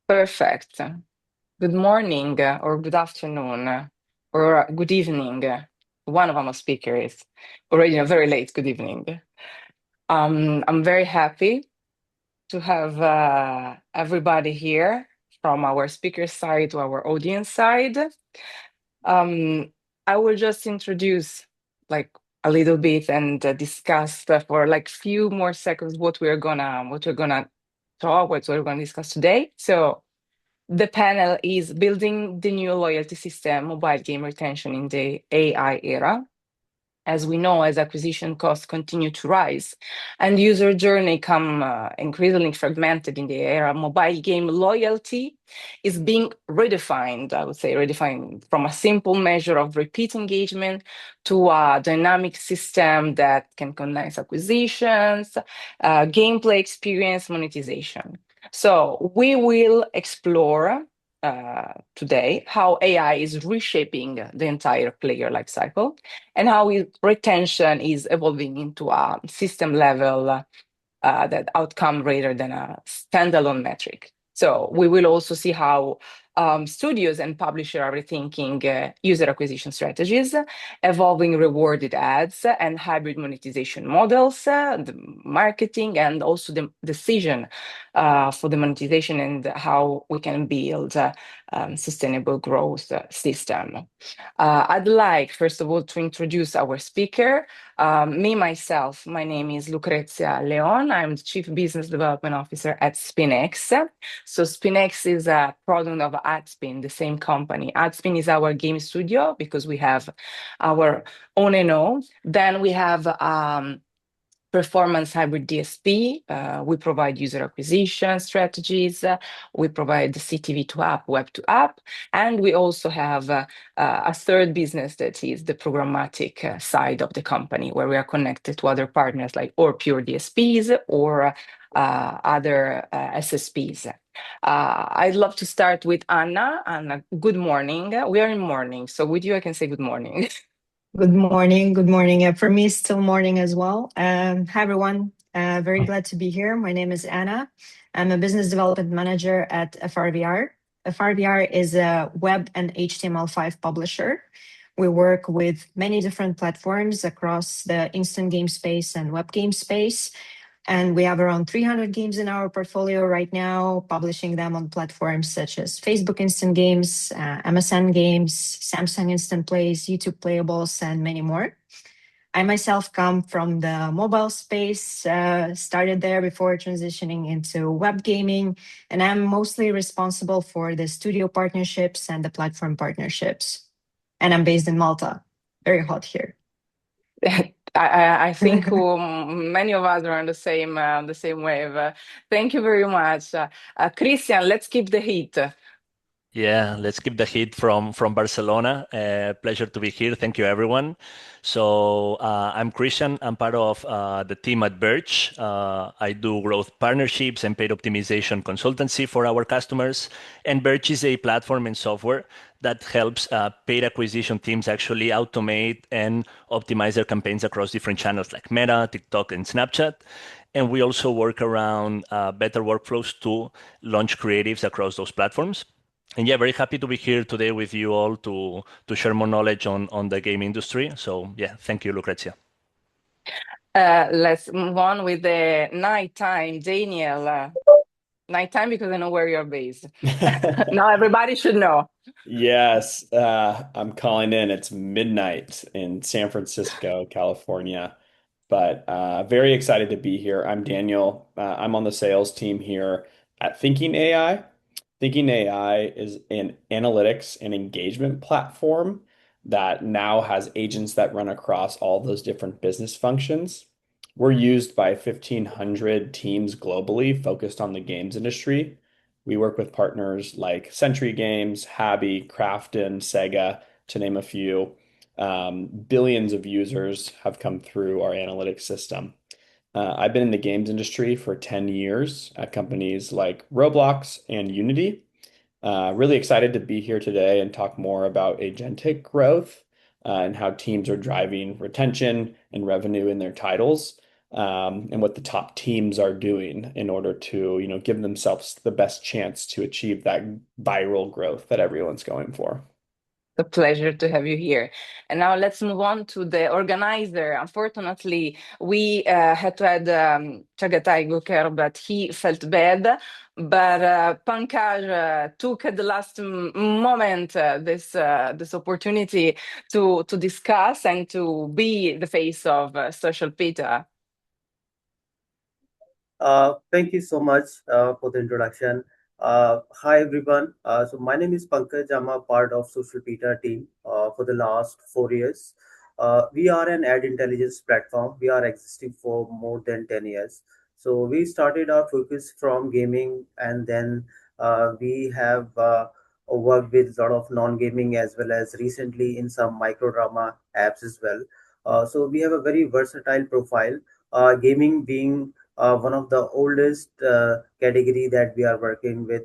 Perfect. Good morning or good afternoon or good evening. One of our speakers already very late. Good evening. I'm very happy to have everybody here from our speaker side to our audience side. Um, I will just introduce like a little bit and discuss for like few more seconds what we're gonna talk, what we're gonna discuss today. So the panel is building the new loyalty system, mobile game retention in the AI era. As we know, as acquisition costs continue to rise and user journey come increasingly fragmented in the era, mobile game loyalty is being redefined, I would say, redefined from a simple measure of repeat engagement to a dynamic system that can connect acquisitions, gameplay experience, monetization. So we will explore today how AI is reshaping the entire player lifecycle and how retention is evolving into a system level that outcome rather than a standalone metric. So we will also see how studios and publishers are rethinking user acquisition strategies, evolving rewarded ads and hybrid monetization models, the marketing, and also the decision for the monetization and how we can build sustainable growth system. I'd like, first of all, to introduce our speaker. Myself, my name is Lucrezia Leon. I'm the Chief Business Development Officer at SpinX. So SpinX is a product of AdSpin, the same company. AdSpin is our game studio because we have our own and Then we have performance hybrid DSP. We provide user acquisition strategies. We provide the CTV to app, web to app. And we also have a third business that is the programmatic side of the company, where we are connected to other partners like or pure DSPs or other SSPs. I'd love to start with Anna. Anna, good morning. We are in morning. So with you, I can say good morning. Good morning. Good morning. For me, it's still morning as well. Hi, everyone. Very glad to be here. My name is Anna. I'm a business development manager at FRVR. FRVR is a web and HTML5 publisher. We work with many different platforms across the instant game space and web game space. And we have around 300 games in our portfolio right now, publishing them on platforms such as Facebook Instant Games, MSN Games, Samsung Instant Plays, YouTube Playables, and many more. I myself come from the mobile space, started there before transitioning into web gaming, and I'm mostly responsible for the studio partnerships and the platform partnerships. And I'm based in Malta. Very hot here. I think many of us are on the same wave. Thank you very much, Christian. Let's keep the heat. Yeah, let's keep the heat from Barcelona. Pleasure to be here. Thank you, everyone. So I'm Christian. I'm part of the team at Birch. I do growth partnerships and paid optimization consultancy for our customers. And Birch is a platform and software that helps paid acquisition teams actually automate and optimize their campaigns across different channels like Meta, TikTok, and Snapchat. And we also work around better workflows to launch creatives across those platforms. And yeah, very happy to be here today with you all to share more knowledge on the game industry. So yeah, thank you, Lucrezia. Let's move on with the nighttime, Daniel. Nighttime because I know where you're based. Now everybody should know. Yes, I'm calling in. It's midnight in San Francisco, California, but very excited to be here. I'm Daniel. I'm on the sales team here at Thinking AI. Thinking AI is an analytics and engagement platform that now has agents that run across all those different business functions. We're used by 1,500 teams globally focused on the games industry. We work with partners like Century Games, Habby, Krafton, Sega, to name a few. Billions of users have come through our analytics system. I've been in the games industry for 10 years at companies like Roblox and Unity. Really excited to be here today and talk more about agentic growth and how teams are driving retention and revenue in their titles. and what the top teams are doing in order to, give themselves the best chance to achieve that viral growth that everyone's going for. A pleasure to have you here. And now let's move on to the organizer. Unfortunately, we had to add Chagatai Gokar, but he felt bad. But Pankaj took at the last moment this opportunity to discuss and to be the face of SocialPeta. Thank you so much for the introduction. Hi everyone. So my name is Pankaj. I'm a part of SocialPeta team for the last 4 years. We are an ad intelligence platform. We are existing for more than 10 years. So we started our focus from gaming, and then we have worked with a lot of non-gaming as well as recently in some micro drama apps as well. So we have a very versatile profile. Gaming being one of the oldest category that we are working with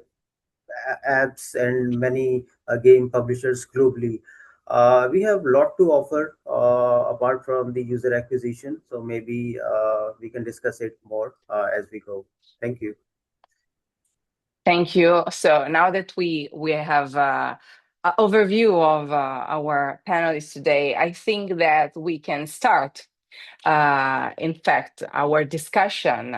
apps and many game publishers globally. We have a lot to offer apart from the user acquisition. So maybe we can discuss it more as we go. Thank you. Thank you. So now that we have an overview of our panelists today, I think that we can start, in fact, our discussion.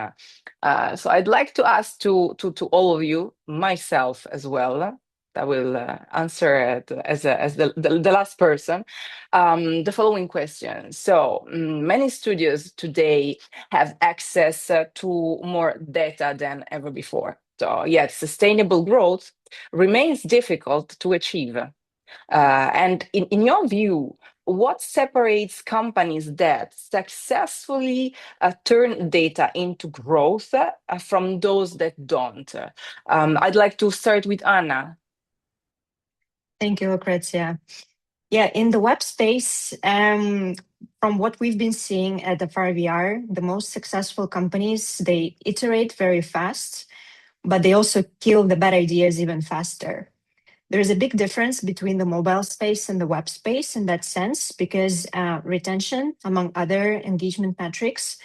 So I'd like to ask to all of you, myself as well, I will answer it as the last person, the following question. So many studios today have access to more data than ever before. So yet sustainable growth remains difficult to achieve. And in your view, what separates companies that successfully turn data into growth from those that don't? I'd like to start with Anna. Thank you, Lucrezia. Yeah, in the web space, from what we've been seeing at the FRVR, the most successful companies, they iterate very fast, but they also kill the bad ideas even faster. There's a big difference between the mobile space and the web space in that sense, because retention, among other engagement metrics,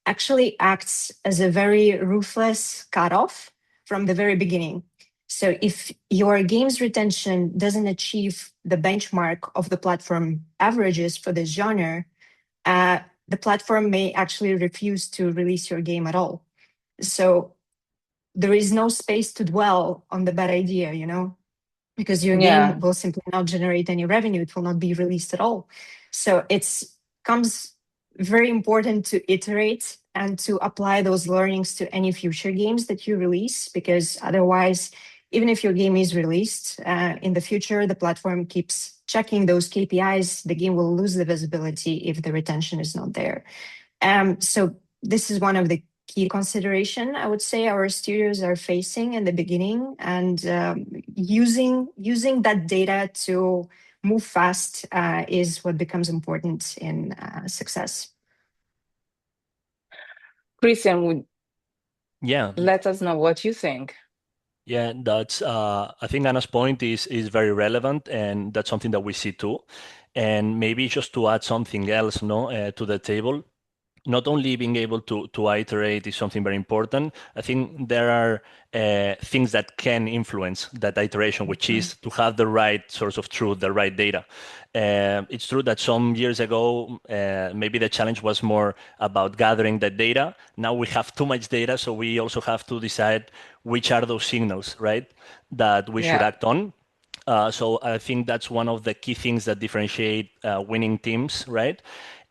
actually acts as a very ruthless cutoff from the very beginning. So if your game's retention doesn't achieve the benchmark of the platform averages for this genre, the platform may actually refuse to release your game at all. So there is no space to dwell on the bad idea, because your game will simply not generate any revenue. It will not be released at all. So it's comes very important to iterate and to apply those learnings to any future games that you release, because otherwise, even if your game is released in the future, the platform keeps checking those KPIs, the game will lose the visibility if the retention is not there. So this is one of the key consideration, I would say, our studios are facing in the beginning, and using that data to move fast is what becomes important in success. Christian, let us know what you think. Yeah, that's I think Anna's point is very relevant, and that's something that we see too. And maybe just to add something else, to the table. Not only being able to iterate is something very important. I think there are things that can influence that iteration, which is to have the right source of truth, the right data. It's true that some years ago, maybe the challenge was more about gathering that data. Now we have too much data, so we also have to decide which are those signals, right, that we should act on. So I think that's one of the key things that differentiate winning teams, right?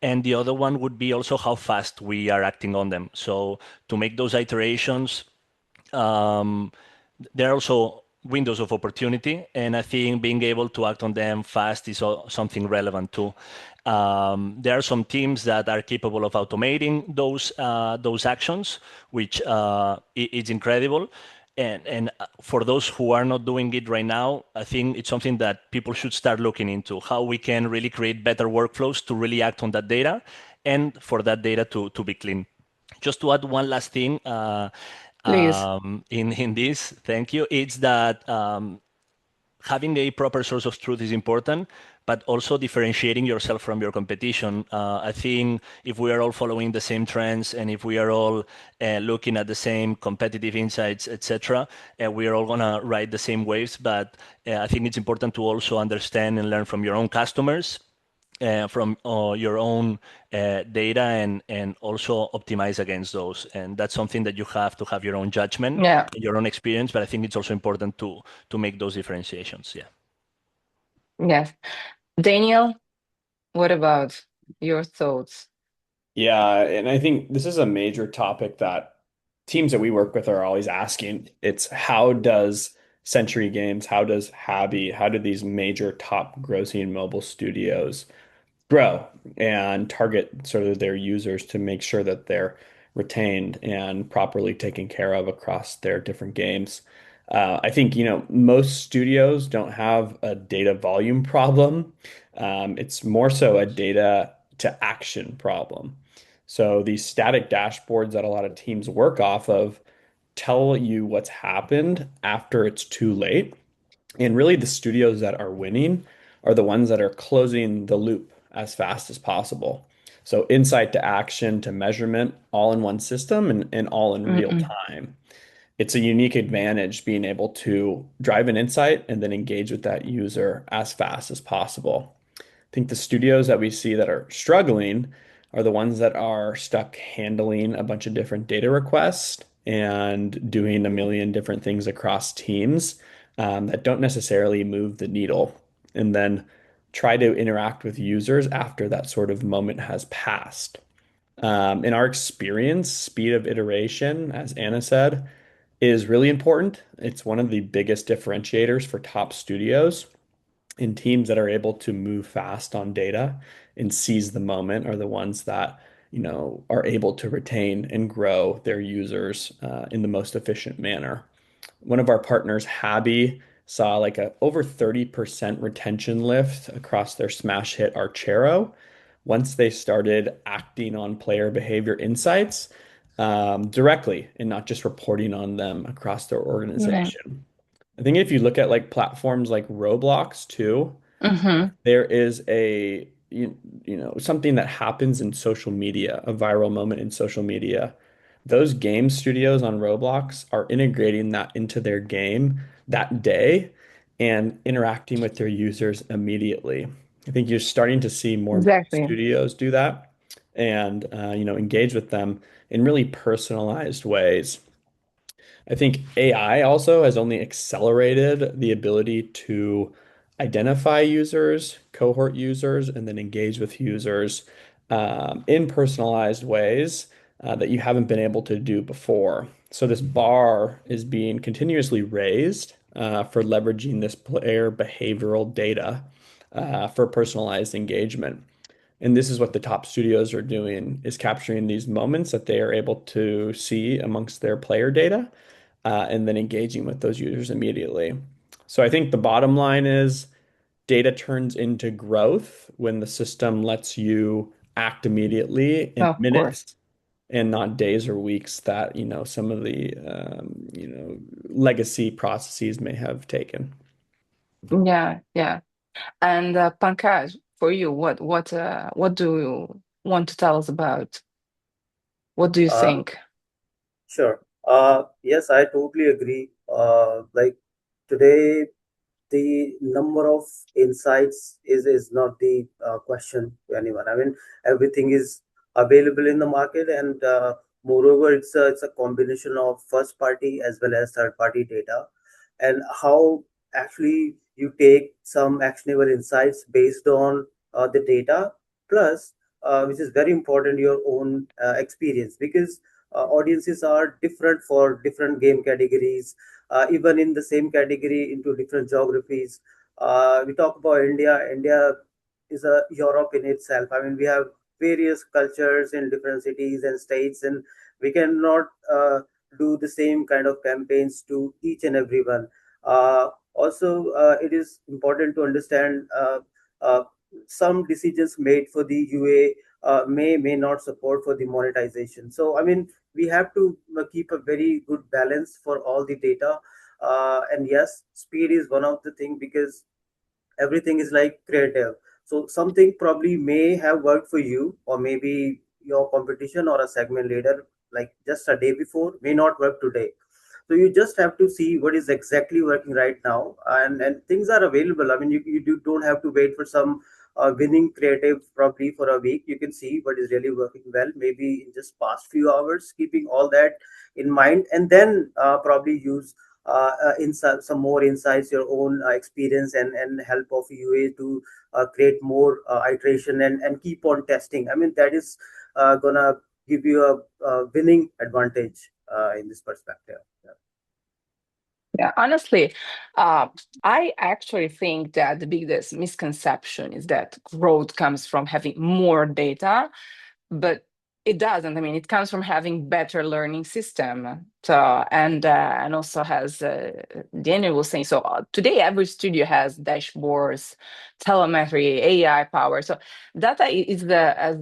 And the other one would be also how fast we are acting on them. So to make those iterations, there are also windows of opportunity, and I think being able to act on them fast is something relevant too. There are some teams that are capable of automating those actions, which is incredible. And for those who are not doing it right now, I think it's something that people should start looking into, how we can really create better workflows to really act on that data and for that data to be clean. Just to add one last thing Please. in this, thank you, it's that having a proper source of truth is important, but also differentiating yourself from your competition. I think if we are all following the same trends and if we are all looking at the same competitive insights, etc., we are all gonna ride the same waves. But I think it's important to also understand and learn from your own customers, from your own data, and also optimize against those. And that's something that you have to have your own judgment, Yeah. your own experience. But I think it's also important to make those differentiations. Yeah. Yes. Daniel, what about your thoughts? Yeah, and I think this is a major topic that teams that we work with are always asking. It's how does Century Games, how does Habi, how do these major top grossing mobile studios grow and target sort of their users to make sure that they're retained and properly taken care of across their different games. I think, most studios don't have a data volume problem. It's more so a data to action problem. So these static dashboards that a lot of teams work off of tell you what's happened after it's too late. And really, the studios that are winning are the ones that are closing the loop as fast as possible. So, insight to action to measurement, all in one system and all in real Mm-mm. time. It's a unique advantage being able to drive an insight and then engage with that user as fast as possible. I think the studios that we see that are struggling are the ones that are stuck handling a bunch of different data requests and doing a million different things across teams that don't necessarily move the needle, and then try to interact with users after that sort of moment has passed. In our experience, speed of iteration, as Anna said, is really important. It's one of the biggest differentiators for top studios. And teams that are able to move fast on data and seize the moment are the ones that, are able to retain and grow their users in the most efficient manner. One of our partners, Habi, saw like a over 30% retention lift across their smash hit Archero once they started acting on player behavior insights directly and not just reporting on them across their Right. organization. I think if you look at like platforms like Roblox too, Mm-hmm. there is something that happens in social media, a viral moment in social media. Those game studios on Roblox are integrating that into their game that day and interacting with their users immediately. I think you're starting to see more Exactly. studios do that and engage with them in really personalized ways. I think AI also has only accelerated the ability to identify users, cohort users, and then engage with users in personalized ways that you haven't been able to do before. So this bar is being continuously raised for leveraging this player behavioral data for personalized engagement. And this is what the top studios are doing, is capturing these moments that they are able to see amongst their player data and then engaging with those users immediately. So I think the bottom line is data turns into growth when the system lets you act immediately in Of course. minutes and not days or weeks that, some of the, legacy processes may have taken. Yeah, yeah. And Pankaj, for you, what do you want to tell us about? What do you Uh, think? sure. Yes, I totally agree. Like today, the number of insights is not the question to anyone. I mean, everything is available in the market, and moreover, it's a combination of first party as well as third party data, and how actually you take some actionable insights based on the data plus, which is very important, your own experience, because audiences are different for different game categories, even in the same category into different geographies. We talk about India. India is a Europe in itself. I mean, we have various cultures in different cities and states, and we cannot do the same kind of campaigns to each and everyone. Also, it is important to understand uh, some decisions made for the UA may not support for the monetization. So, I mean, we have to keep a very good balance for all the data. And yes, speed is one of the thing, because everything is like creative. So something probably may have worked for you, or maybe your competition or a segment leader, like just a day before, may not work today. So you just have to see what is exactly working right now, and things are available. I mean, don't have to wait for some winning creative probably for a week. You can see what is really working well, maybe in just past few hours, keeping all that in mind, and then probably use some more insights, your own experience, and help of UA to create more iteration, and keep on testing. I mean, that is gonna give you a winning advantage in this perspective. Yeah. Yeah, honestly, I actually think that the biggest misconception is that growth comes from having more data, but it doesn't. I mean, it comes from having better learning system. So and also has Daniel was saying. So today, every studio has dashboards, telemetry, AI power. So data is the as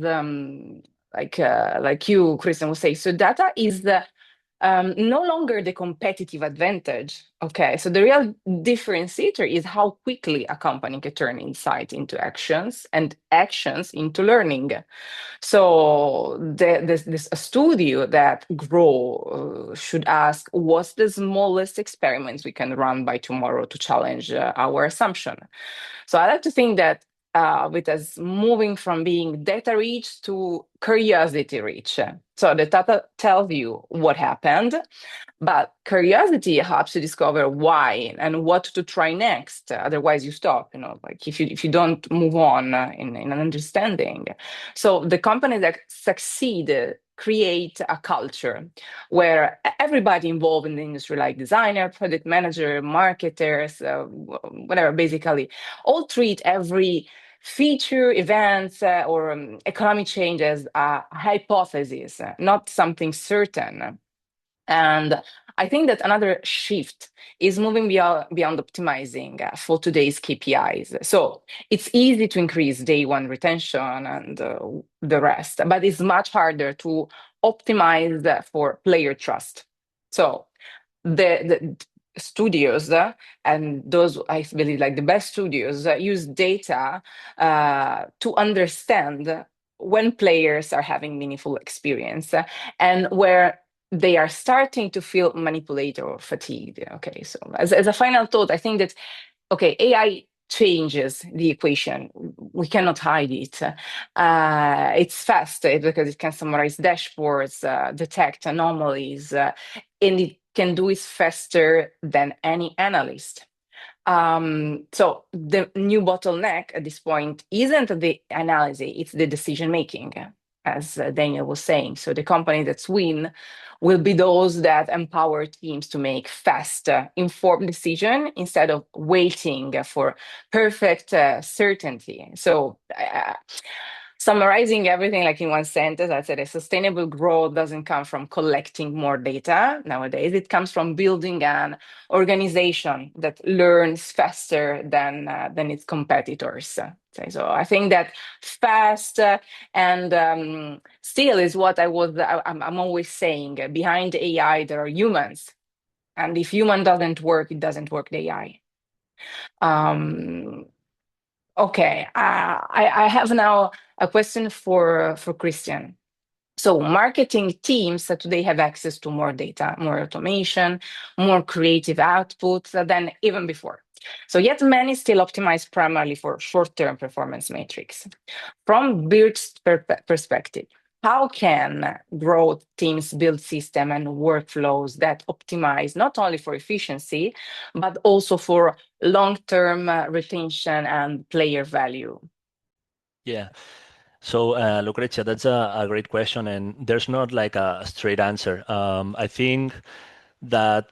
like you, Christian, would say. So data is the no longer the competitive advantage. Okay, so the real differentiator is how quickly a company can turn insight into actions and actions into learning. So this a studio that grow should ask, what's the smallest experiments we can run by tomorrow to challenge our assumption? So I like to think that with us moving from being data rich to curiosity rich. So the data tells you what happened, but curiosity helps you discover why and what to try next. Otherwise, you stop. Like if you don't move on in an understanding. So the companies that succeed create a culture where everybody involved in the industry, like designer, product manager, marketers, whatever, basically, all treat every feature, events, or economic change as a hypothesis, not something certain. And I think that another shift is moving beyond optimizing for today's KPIs. So it's easy to increase day one retention and the rest, but it's much harder to optimize for player trust. So the studios and those, I believe, like the best studios use data to understand when players are having meaningful experience and where they are starting to feel manipulated or fatigued. Okay, so as a final thought, I think that, okay, AI changes the equation. We cannot hide it. It's fast because it can summarize dashboards, detect anomalies, and it can do it faster than any analyst. So the new bottleneck at this point isn't the analysis, it's the decision making, as Daniel was saying. So the company that's win will be those that empower teams to make fast, informed decision instead of waiting for perfect certainty. So summarizing everything like in one sentence, I said a sustainable growth doesn't come from collecting more data nowadays. It comes from building an organization that learns faster than its competitors. So I think that fast and still is what I'm always saying. Behind AI, there are humans, and if human doesn't work, it doesn't work the AI. Okay, I have now a question for Christian. So marketing teams today have access to more data, more automation, more creative outputs than even before. So yet many still optimize primarily for short-term performance metrics. From Birch's perspective, how can growth teams build systems and workflows that optimize not only for efficiency, but also for long-term retention and player value? Yeah. So, Lucrezia, that's a great question, and there's not like a straight answer. I think that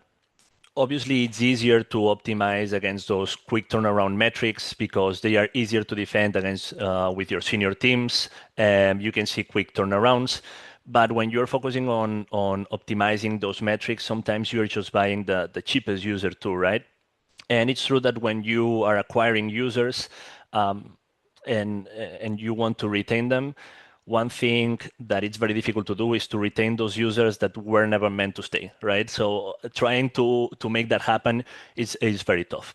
obviously it's easier to optimize against those quick turnaround metrics because they are easier to defend against with your senior teams. You can see quick turnarounds. But when you're focusing on optimizing those metrics, sometimes you're just buying the cheapest user too, right? And it's true that when you are acquiring users, and you want to retain them, one thing that it's very difficult to do is to retain those users that were never meant to stay, right? So trying to make that happen is very tough.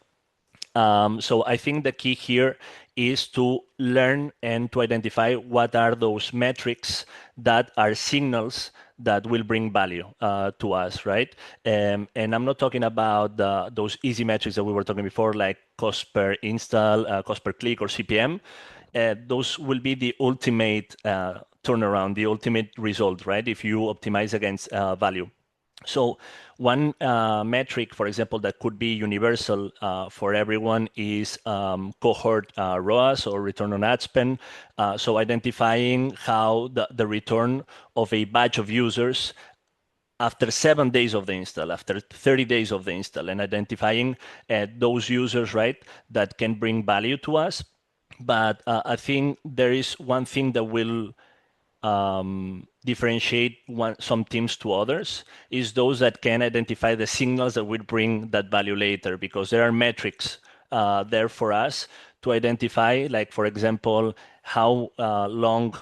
So I think the key here is to learn and to identify what are those metrics that are signals that will bring value to us, right? And I'm not talking about those easy metrics that we were talking before, like cost per install, cost per click, or CPM. Those will be the ultimate turnaround, the ultimate result, right? If you optimize against value. So one metric, for example, that could be universal for everyone is cohort ROAS, or return on ad spend. So identifying how the return of a batch of users after 7 days of the install, after 30 days of the install, and identifying those users, right, that can bring value to us. But I think there is one thing that will differentiate some teams to others is those that can identify the signals that will bring that value later, because there are metrics there for us to identify, like, for example, how long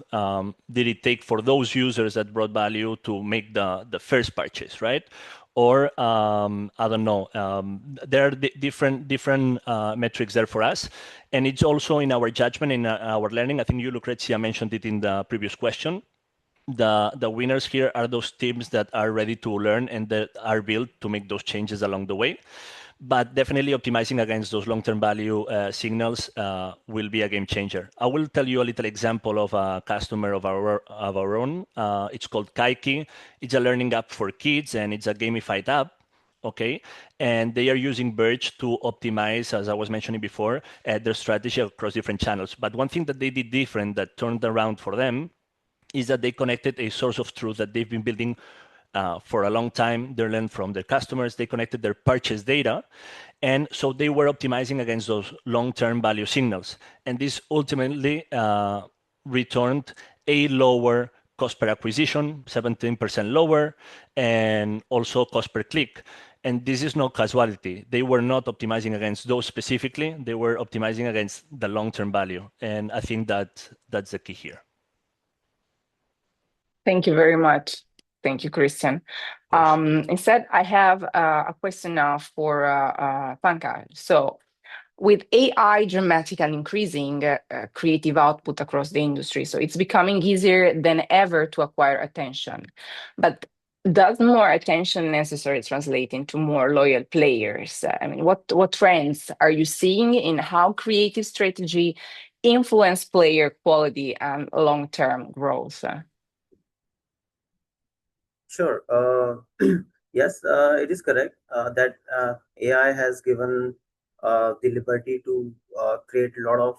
did it take for those users that brought value to make the first purchase, right? Or I don't know, there are different metrics there for us. And it's also in our judgment, in our learning. I think you, Lucrezia, mentioned it in the previous question. The winners here are those teams that are ready to learn and that are built to make those changes along the way. But definitely optimizing against those long-term value signals will be a game changer. I will tell you a little example of a customer of our own. It's called Kaiki. It's a learning app for kids, and it's a gamified app. Okay, and they are using Birch to optimize, as I was mentioning before, their strategy across different channels. But one thing that they did different that turned around for them is that they connected a source of truth that they've been building for a long time. They learned from their customers. They connected their purchase data. And so they were optimizing against those long-term value signals. And this ultimately returned a lower cost per acquisition, 17% lower, and also cost per click. And this is no casualty. They were not optimizing against those specifically. They were optimizing against the long-term value. And I think that that's the key here. Thank you very much. Thank you, Christian. Instead, I have a question now for Pankaj. So, with AI dramatically increasing creative output across the industry, so it's becoming easier than ever to acquire attention. But does more attention necessarily translate into more loyal players? I mean, what trends are you seeing in how creative strategy influence player quality and long-term growth? Sure. Yes, it is correct that AI has given the liberty to create a lot of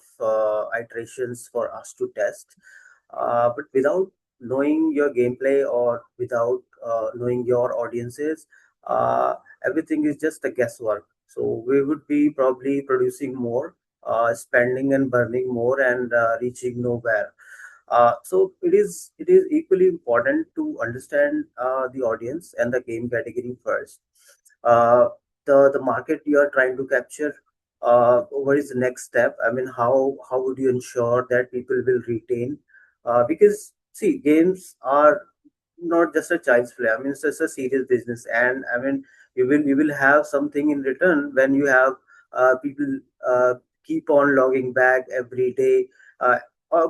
iterations for us to test. But without knowing your gameplay or without knowing your audiences, everything is just a guesswork. So we would be probably producing more, spending and burning more, and reaching nowhere. So it is equally important to understand the audience and the game category first. Uh, the market you are trying to capture. What is the next step? I mean, how would you ensure that people will retain? Because see, games are not just a child's play. I mean, it's just a serious business, and I mean, you will have something in return when you have people keep on logging back every day. Uh,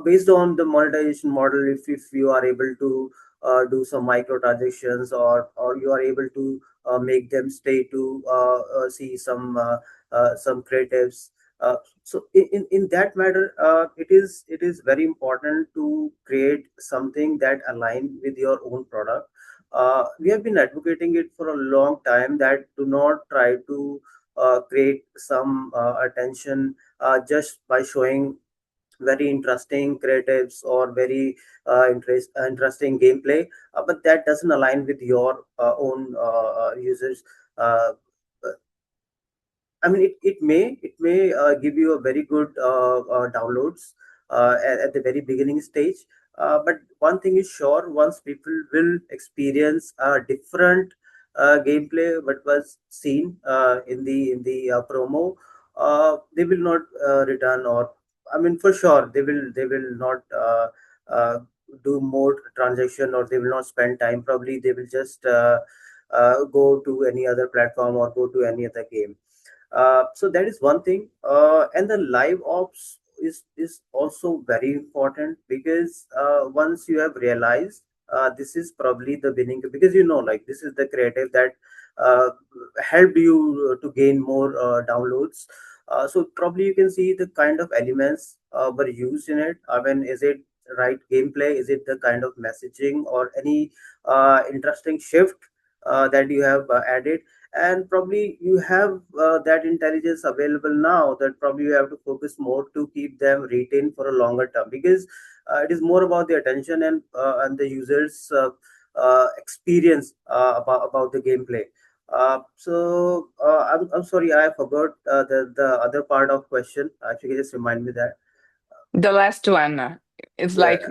Based on the monetization model, if you are able to do some microtransactions, or you are able to make them stay to see some creatives. So in that matter, it is very important to create something that align with your own product. We have been advocating it for a long time that do not try to create some attention just by showing very interesting creatives or very interesting gameplay, but that doesn't align with your own users. Uh, I mean, it may give you a very good downloads at the very beginning stage. But one thing is sure: once people will experience a different gameplay, what was seen in the promo, they will not return. Or I mean, for sure, they will not uh, do more transaction, or they will not spend time. Probably they will just go to any other platform or go to any other game. So that is one thing. And the live ops is also very important, because once you have realized this is probably the winning, because like this is the creative that uh, helped you to gain more downloads. So probably you can see the kind of elements were used in it. I mean, is it right gameplay? Is it the kind of messaging or any interesting shift that you have added? And probably you have that intelligence available now, that probably you have to focus more to keep them retained for a longer term, because it is more about the attention and the users experience about the gameplay. I'm sorry, I forgot the other part of question. Actually, just remind me that. The last one is Yeah, like,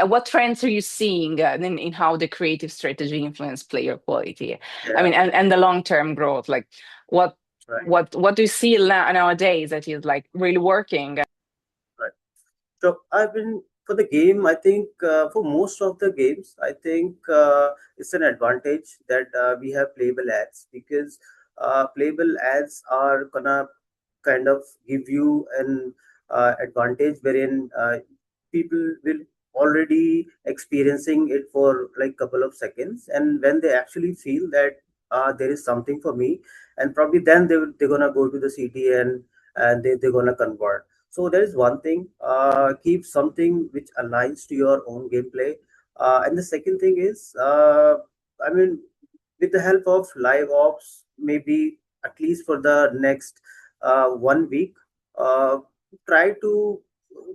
what trends are you seeing in how the creative strategy influence player quality? I yeah, mean, and the long-term growth. Like, what right, what do you see nowadays that is like really working? right. So I've been for the game. I think for most of the games, I think it's an advantage that we have playable ads, because playable ads are gonna kind of give you an advantage wherein people will already experiencing it for like couple of seconds, and when they actually feel that there is something for me, and probably then they're gonna go to the city, and they're gonna convert. So there is one thing, keep something which aligns to your own gameplay. And the second thing is, I mean, with the help of live ops, maybe at least for the next 1 week, uh, try to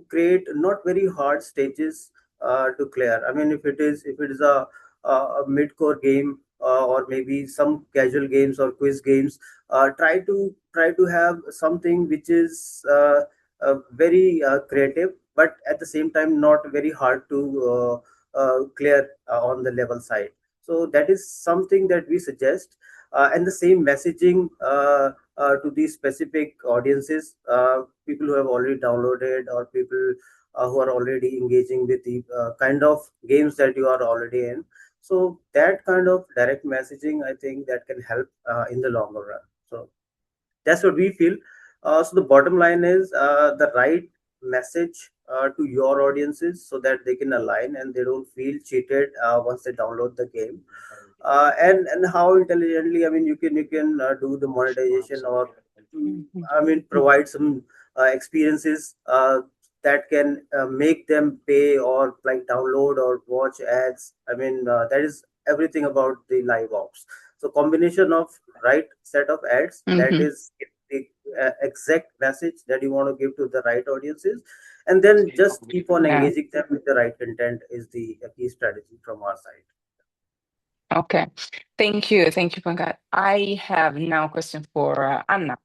create not very hard stages to clear. I mean, if it is a mid-core game, or maybe some casual games or quiz games, try to have something which is very creative, but at the same time not very hard to clear on the level side. So that is something that we suggest, and the same messaging to these specific audiences, people who have already downloaded, or people who are already engaging with the kind of games that you are already in. So that kind of direct messaging, I think, that can help in the longer run. So that's what we feel. So the bottom line is the right message to your audiences, so that they can align and they don't feel cheated once they download the game. And how intelligently, I mean, you can do the monetization, or Mhm. I mean, provide some experiences that can make them pay, or like download or watch ads. I mean, that is everything about the live ops. So combination of right set of ads, that Mhm. is the exact message that you want to give to the right audiences, and then just keep on Yeah. engaging them with the right content is the key strategy from our side. Okay. Thank you. Thank you, Pankaj. I have now a question for Anna.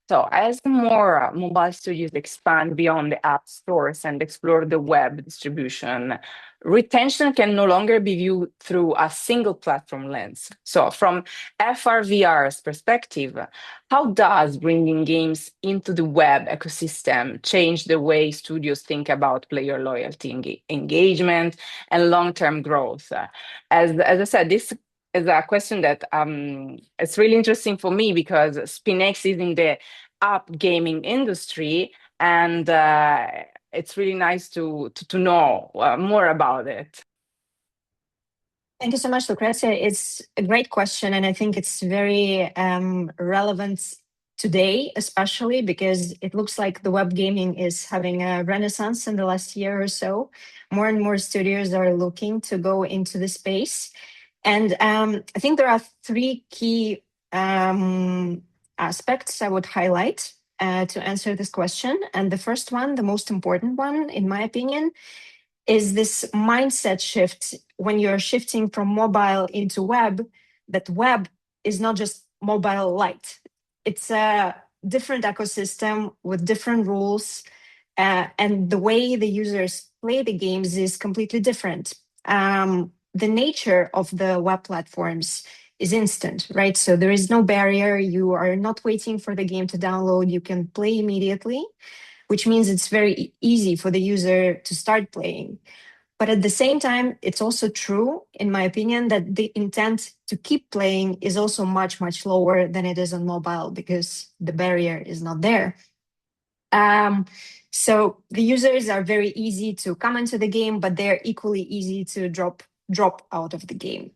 So, as more mobile studios expand beyond the app stores and explore the web distribution, retention can no longer be viewed through a single platform lens. So, from FRVR's perspective, how does bringing games into the web ecosystem change the way studios think about player loyalty, engagement, and long-term growth? As I said, this is a question that it's really interesting for me, because SpinX is in the app gaming industry, and it's really nice to know more about it. Thank you so much, Lucrezia. It's a great question, and I think it's very relevant today, especially because it looks like the web gaming is having a renaissance in the last year or so. More and more studios are looking to go into the space. And I think there are three key aspects I would highlight to answer this question. And the first one, the most important one, in my opinion, is this mindset shift when you're shifting from mobile into web, that web is not just mobile light. It's a different ecosystem with different rules, and the way the users play the games is completely different. The nature of the web platforms is instant, right? So there is no barrier. You are not waiting for the game to download. You can play immediately, which means it's very easy for the user to start playing. But at the same time, it's also true, in my opinion, that the intent to keep playing is also much, much lower than it is on mobile because the barrier is not there. So the users are very easy to come into the game, but they're equally easy to drop out of the game.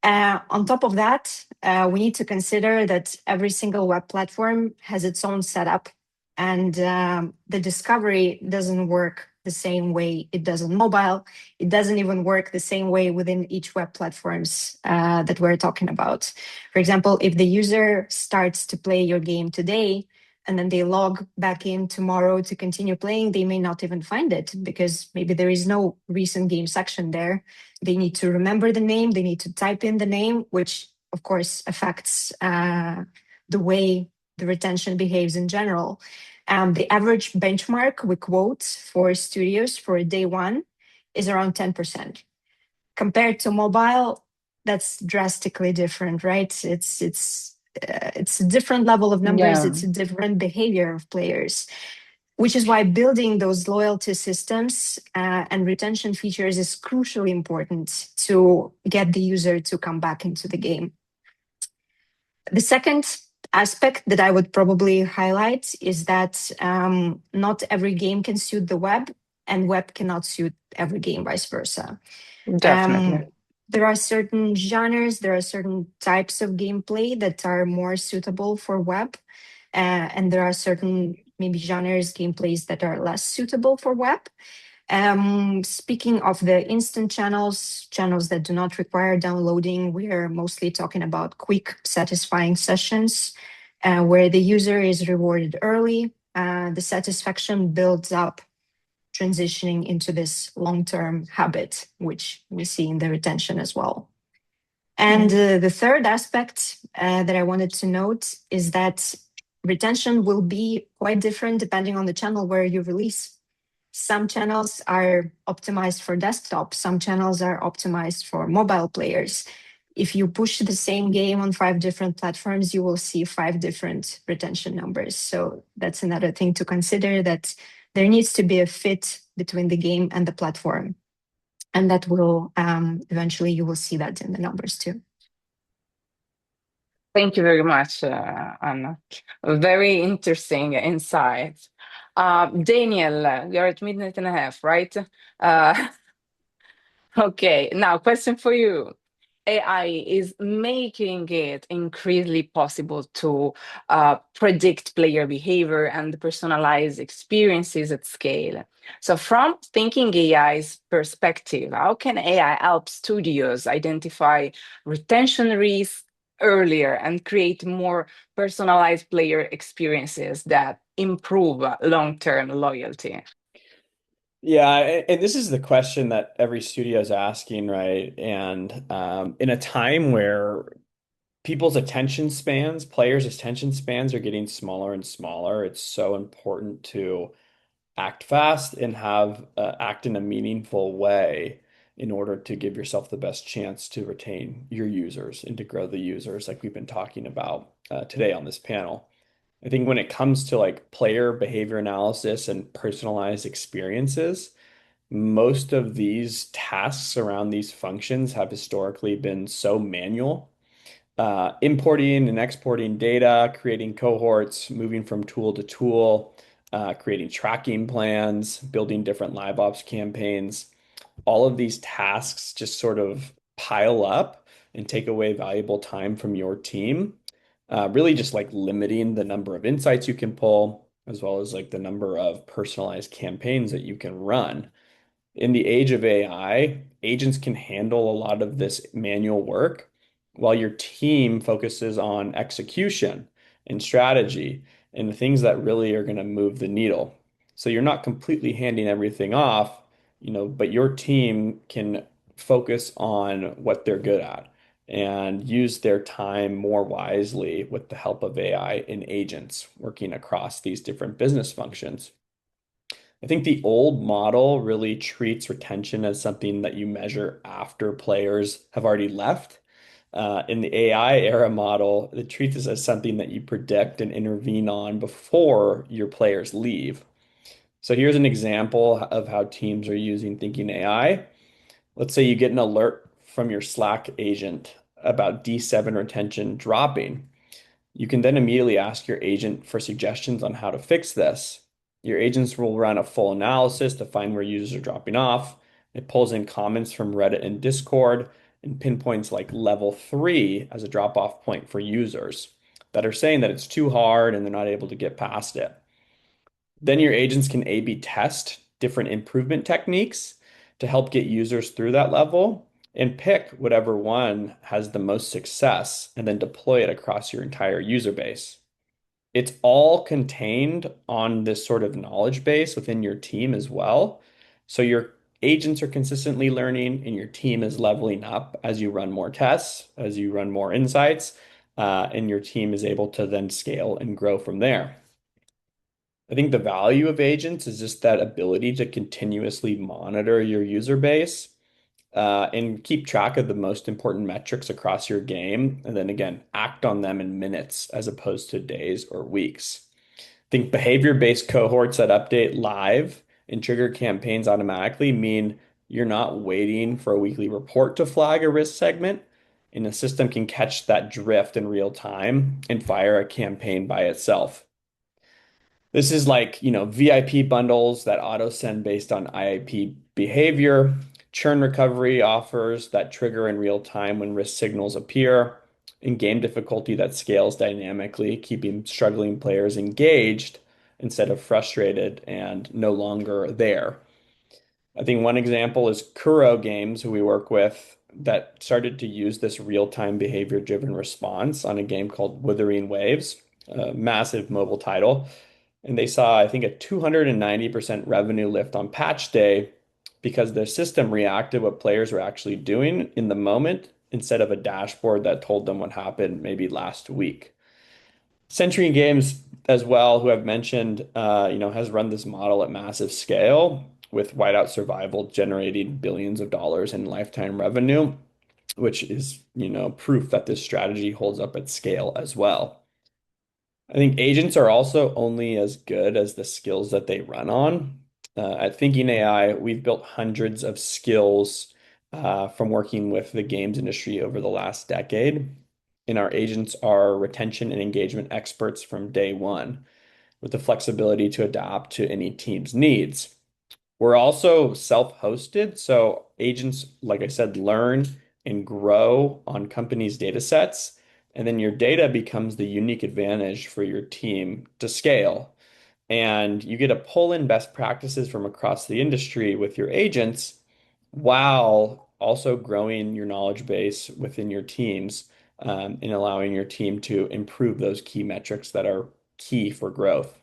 On top of that, we need to consider that every single web platform has its own setup, and the discovery doesn't work the same way it does on mobile. It doesn't even work the same way within each web platforms that we're talking about. For example, if the user starts to play your game today, and then they log back in tomorrow to continue playing, they may not even find it because maybe there is no recent game section there. They need to remember the name, they need to type in the name, which of course affects the way the retention behaves in general. The average benchmark we quote for studios for day one is around 10%. Compared to mobile, that's drastically different, right? It's a different level of numbers. Yeah. It's a different behavior of players, which is why building those loyalty systems and retention features is crucially important to get the user to come back into the game. The second aspect that I would probably highlight is that not every game can suit the web, and web cannot suit every game, vice versa. Definitely. There are certain genres, there are certain types of gameplay that are more suitable for web, and there are certain maybe genres, gameplays that are less suitable for web. Speaking of the instant channels that do not require downloading, we are mostly talking about quick, satisfying sessions where the user is rewarded early. The satisfaction builds up, transitioning into this long-term habit, which we see in the retention as well. And the third aspect that I wanted to note is that retention will be quite different depending on the channel where you release. Some channels are optimized for desktop, some channels are optimized for mobile players. If you push the same game on 5 different platforms, you will see 5 different retention numbers. So that's another thing to consider, that there needs to be a fit between the game and the platform. And that will, eventually you will see that in the numbers too. Thank you very much, Anna. Very interesting insight. Daniel, you're at midnight and a half, right? Okay, now question for you. AI is making it increasingly possible to predict player behavior and personalize experiences at scale. So, from thinking AI's perspective, how can AI help studios identify retention risks earlier and create more personalized player experiences that improve long-term loyalty? Yeah, and this is the question that every studio is asking, right? And in a time where people's attention spans, players' attention spans are getting smaller and smaller, it's so important to act fast and have act in a meaningful way in order to give yourself the best chance to retain your users and to grow the users like we've been talking about today on this panel. I think when it comes to like player behavior analysis and personalized experiences, most of these tasks around these functions have historically been so manual. Importing and exporting data, creating cohorts, moving from tool to tool, creating tracking plans, building different live ops campaigns. All of these tasks just sort of pile up and take away valuable time from your team. Really just like limiting the number of insights you can pull, as well as like the number of personalized campaigns that you can run. In the age of AI, agents can handle a lot of this manual work while your team focuses on execution and strategy and the things that really are going to move the needle. So you're not completely handing everything off, but your team can focus on what they're good at and use their time more wisely with the help of AI and agents working across these different business functions. I think the old model really treats retention as something that you measure after players have already left. In the AI era model, it treats it as something that you predict and intervene on before your players leave. So here's an example of how teams are using Thinking AI. Let's say you get an alert from your Slack agent about D7 retention dropping. You can then immediately ask your agent for suggestions on how to fix this. Your agents will run a full analysis to find where users are dropping off. It pulls in comments from Reddit and Discord and pinpoints like level 3 as a drop-off point for users that are saying that it's too hard and they're not able to get past it. Then your agents can A/B test different improvement techniques to help get users through that level and pick whatever one has the most success and then deploy it across your entire user base. It's all contained on this sort of knowledge base within your team as well. So your agents are consistently learning and your team is leveling up as you run more tests, as you run more insights, and your team is able to then scale and grow from there. I think the value of agents is just that ability to continuously monitor your user base and keep track of the most important metrics across your game. And then again, act on them in minutes as opposed to days or weeks. I think behavior-based cohorts that update live and trigger campaigns automatically mean you're not waiting for a weekly report to flag a risk segment. And the system can catch that drift in real time and fire a campaign by itself. This is like, VIP bundles that auto send based on IIP behavior, churn recovery offers that trigger in real time when risk signals appear, and game difficulty that scales dynamically, keeping struggling players engaged instead of frustrated and no longer there. I think one example is Kuro Games, who we work with, that started to use this real-time behavior-driven response on a game called Wuthering Waves, a massive mobile title. And they saw, I think, a 290% revenue lift on patch day because the system reacted what players were actually doing in the moment instead of a dashboard that told them what happened maybe last week. Century Games as well, who I've mentioned, has run this model at massive scale with Whiteout Survival generating billions of dollars in lifetime revenue, which is, proof that this strategy holds up at scale as well. I think agents are also only as good as the skills that they run on. At ThinkingAI, we've built hundreds of skills from working with the games industry over the last decade. And our agents are retention and engagement experts from day one, with the flexibility to adapt to any team's needs. We're also self-hosted, so agents, like I said, learn and grow on companies' data sets, and then your data becomes the unique advantage for your team to scale. And you get to pull in best practices from across the industry with your agents while also growing your knowledge base within your teams and allowing your team to improve those key metrics that are key for growth.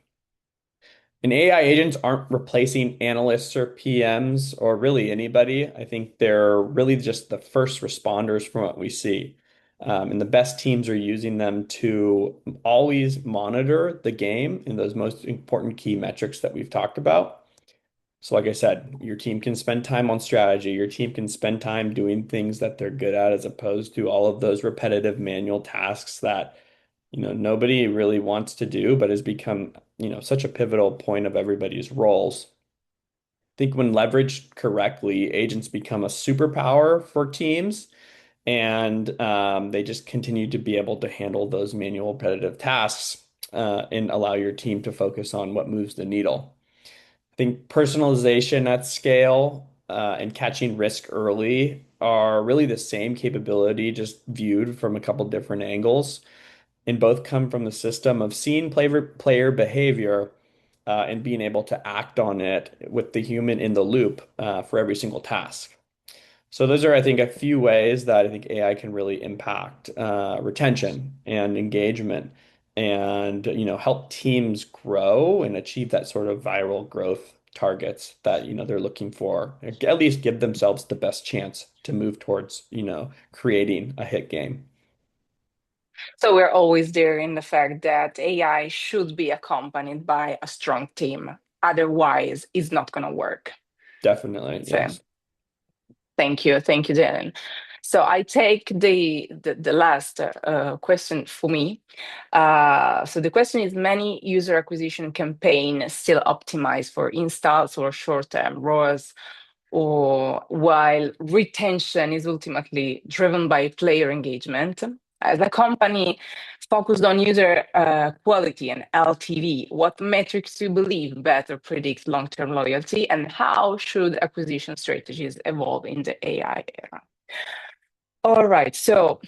And AI agents aren't replacing analysts or PMs or really anybody. I think they're really just the first responders from what we see. And the best teams are using them to always monitor the game and those most important key metrics that we've talked about. So, like I said, your team can spend time on strategy. Your team can spend time doing things that they're good at as opposed to all of those repetitive manual tasks that nobody really wants to do, but has become, such a pivotal point of everybody's roles. I think when leveraged correctly, agents become a superpower for teams, and they just continue to be able to handle those manual repetitive tasks and allow your team to focus on what moves the needle. I think personalization at scale and catching risk early are really the same capability, just viewed from a couple different angles, and both come from the system of seeing player behavior and being able to act on it with the human in the loop for every single task. So those are, I think, a few ways that I think AI can really impact retention and engagement and help teams grow and achieve that sort of viral growth targets that they're looking for, at least give themselves the best chance to move towards creating a hit game. So we're always there in the fact that AI should be accompanied by a strong team. Otherwise, it's not going to work. Definitely, So, yes. thank you, Dylan. So I take the last question for me. So the question is: many user acquisition campaigns still optimize for installs or short-term ROAS. or while retention is ultimately driven by player engagement. As a company focused on user quality and LTV, what metrics do you believe better predict long-term loyalty, and how should acquisition strategies evolve in the AI era? All right, so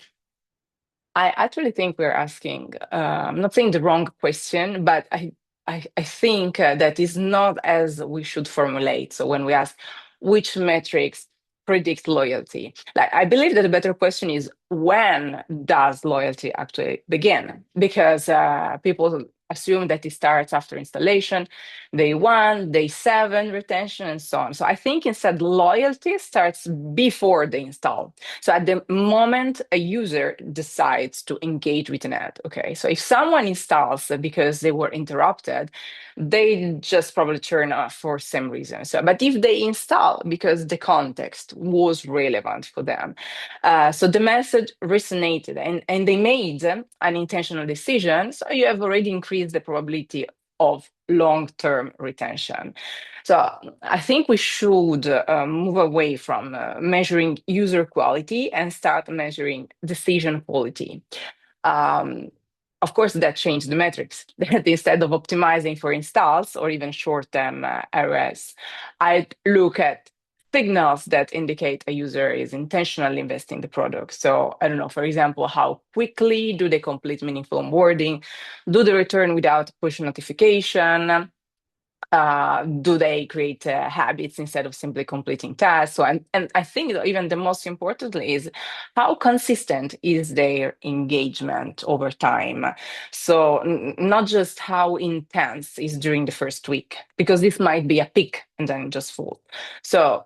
I actually think we're asking, I'm not saying the wrong question, but I think that is not as we should formulate. So when we ask which metrics predict loyalty, like I believe that the better question is when does loyalty actually begin? Because people assume that it starts after installation, day 1, day 7, retention, and so on. So I think instead loyalty starts before the install. So at the moment a user decides to engage with an ad, okay? So if someone installs because they were interrupted, they just probably turn off for some reason. So, but if they install because the context was relevant for them, so the message resonated and they made an intentional decision, so you have already increased the probability of long-term retention. So I think we should move away from measuring user quality and start measuring decision quality. Of course, that changed the metrics. That instead of optimizing for installs or even short-term ROAS, I'd look at signals that indicate a user is intentionally investing in the product. So I don't know, for example, how quickly do they complete meaningful onboarding? Do they return without push notification? Do they create habits instead of simply completing tasks? So, and I think that even the most importantly is how consistent is their engagement over time. So not just how intense is during the first week, because this might be a peak and then just fall. So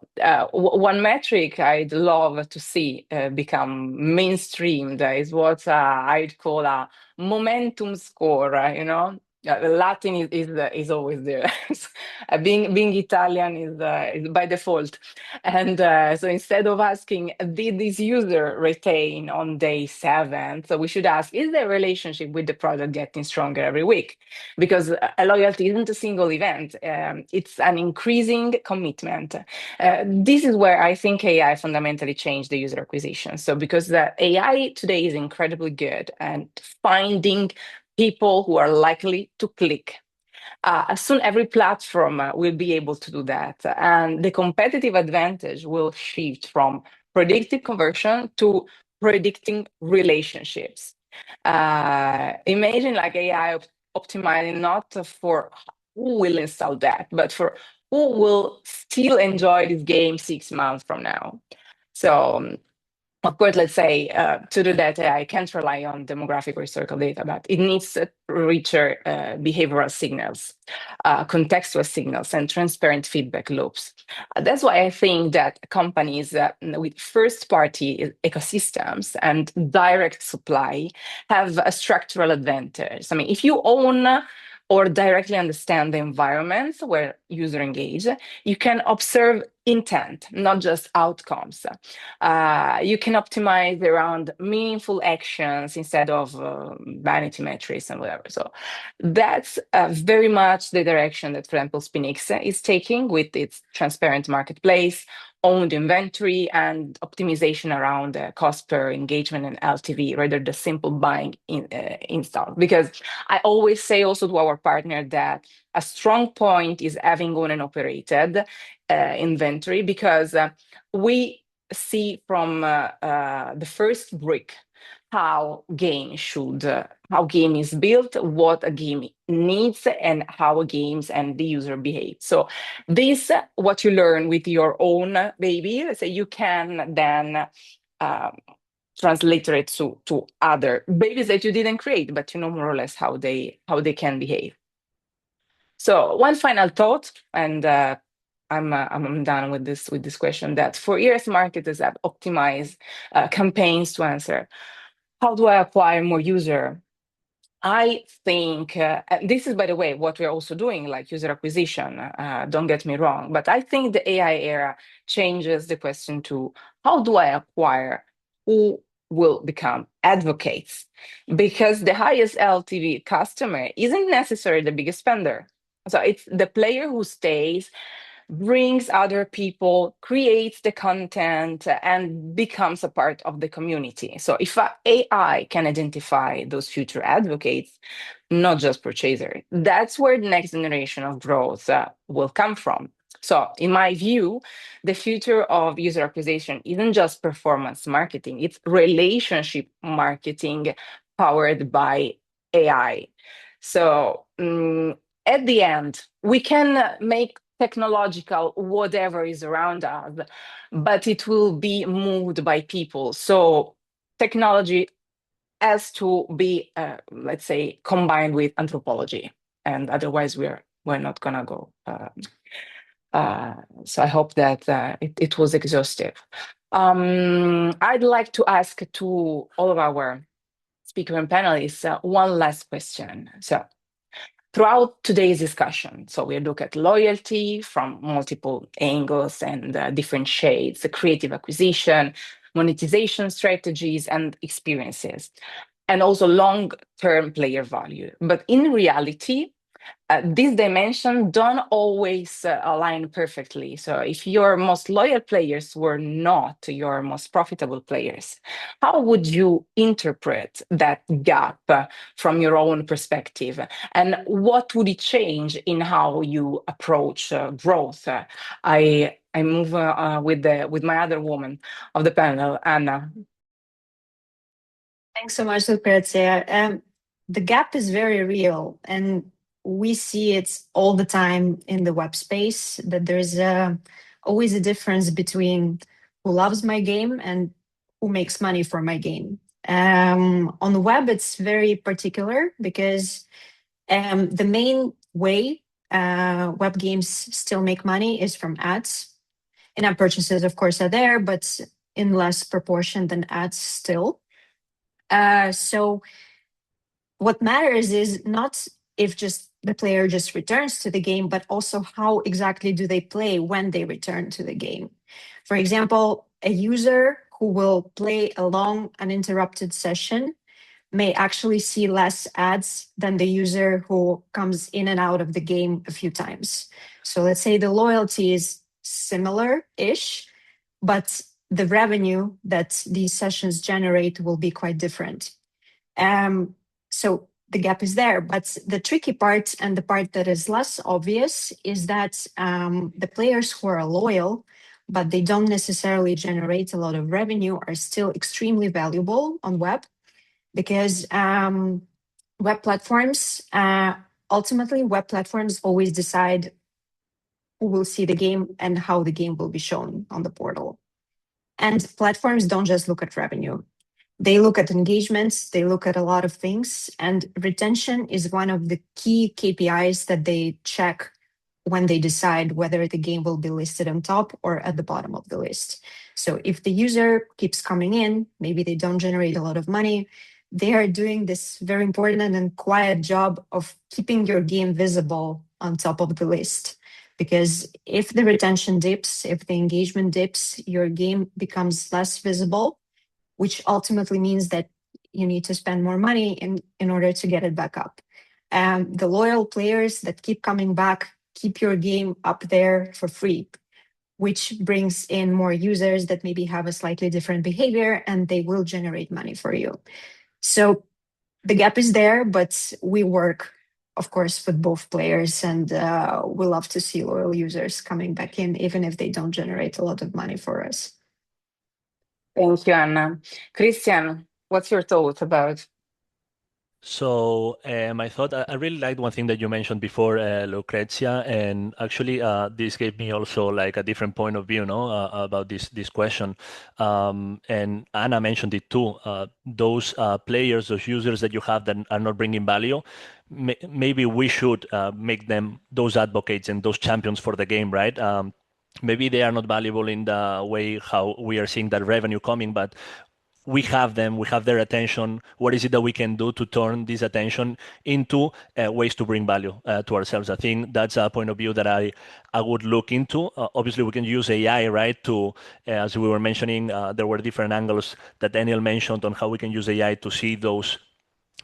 one metric I'd love to see become mainstreamed is what I'd call a momentum score, Latin is always there. Being Italian is by default, and so instead of asking did this user retain on day 7, so we should ask is their relationship with the product getting stronger every week? Because a loyalty isn't a single event; it's an increasing commitment. This is where I think AI fundamentally changed the user acquisition. So because the AI today is incredibly good and finding people who are likely to click. Soon every platform will be able to do that. And the competitive advantage will shift from predictive conversion to predicting relationships. Imagine like AI optimizing not for who will install that, but for who will still enjoy this game 6 months from now. So of course, let's say to do that, I can't rely on demographic or historical data, but it needs richer behavioral signals, contextual signals, and transparent feedback loops. That's why I think that companies with first-party ecosystems and direct supply have a structural advantage. I mean, if you own or directly understand the environments where users engage, you can observe intent, not just outcomes. You can optimize around meaningful actions instead of vanity metrics and whatever. So that's very much the direction that, for example, SpinX is taking with its transparent marketplace, owned inventory, and optimization around cost per engagement and LTV rather than simple buying install. Because I always say also to our partner that a strong point is having owned and operated inventory, because we see from the first brick how game is built, what a game needs, and how a games and the user behave. So this, what you learn with your own baby, let's say, you can then translate it to other babies that you didn't create, but you know more or less how they can behave. So one final thought, and I'm done with this question. That for years marketers have optimized campaigns to answer, how do I acquire more user? I think this is, by the way, what we're also doing, like user acquisition. Don't get me wrong, but I think the AI era changes the question to how do I acquire who will become advocates? Because the highest LTV customer isn't necessarily the biggest spender. So it's the player who stays, brings other people, creates the content, and becomes a part of the community. So if AI can identify those future advocates, not just purchasers, that's where the next generation of growth will come from. So in my view, the future of user acquisition isn't just performance marketing, it's relationship marketing powered by AI. So at the end, we can make technological whatever is around us, but it will be moved by people. So technology has to be, let's say, combined with anthropology, and otherwise we're not gonna go. So I hope that it was exhaustive. I'd like to ask to all of our speaker and panelists one last question. So throughout today's discussion, so we look at loyalty from multiple angles and different shades, the creative acquisition, monetization strategies, and experiences, and also long-term player value. But in reality, these dimensions don't always align perfectly. So if your most loyal players were not your most profitable players, how would you interpret that gap from your own perspective? And what would it change in how you approach growth? I move with my other woman of the panel, Anna. Thanks so much, Lucrezia. The gap is very real, and we see it all the time in the web space, that there's always a difference between who loves my game and who makes money for my game. On the web, it's very particular because the main way web games still make money is from ads. In-app purchases, of course, are there, but in less proportion than ads still. So what matters is not if just the player just returns to the game, but also how exactly do they play when they return to the game. For example, a user who will play a long uninterrupted session may actually see less ads than the user who comes in and out of the game a few times. So let's say the loyalty is similar-ish, but the revenue that these sessions generate will be quite different. So the gap is there, but the tricky part and the part that is less obvious is that the players who are loyal, but they don't necessarily generate a lot of revenue, are still extremely valuable on web, because web platforms, ultimately web platforms always decide who will see the game and how the game will be shown on the portal. And platforms don't just look at revenue. They look at engagements, they look at a lot of things, and retention is one of the key KPIs that they check when they decide whether the game will be listed on top or at the bottom of the list. So if the user keeps coming in, maybe they don't generate a lot of money, they are doing this very important and quiet job of keeping your game visible on top of the list. Because if the retention dips, if the engagement dips, your game becomes less visible, which ultimately means that you need to spend more money in order to get it back up. The loyal players that keep coming back keep your game up there for free, which brings in more users that maybe have a slightly different behavior, and they will generate money for you. So the gap is there, but we work, of course, with both players, and we love to see loyal users coming back in, even if they don't generate a lot of money for us. Thank you, Anna. Christian, what's your thought about? So my thought, I really liked one thing that you mentioned before, Lucrezia, and actually this gave me also like a different point of view, no, about this question. And Anna mentioned it too. Those players, those users that you have that are not bringing value, maybe we should make them those advocates and those champions for the game, right? Maybe they are not valuable in the way how we are seeing that revenue coming, but we have them, we have their attention. What is it that we can do to turn this attention into ways to bring value to ourselves? I think that's a point of view that I would look into. Obviously, we can use AI, right? To, as we were mentioning, there were different angles that Daniel mentioned on how we can use AI to see those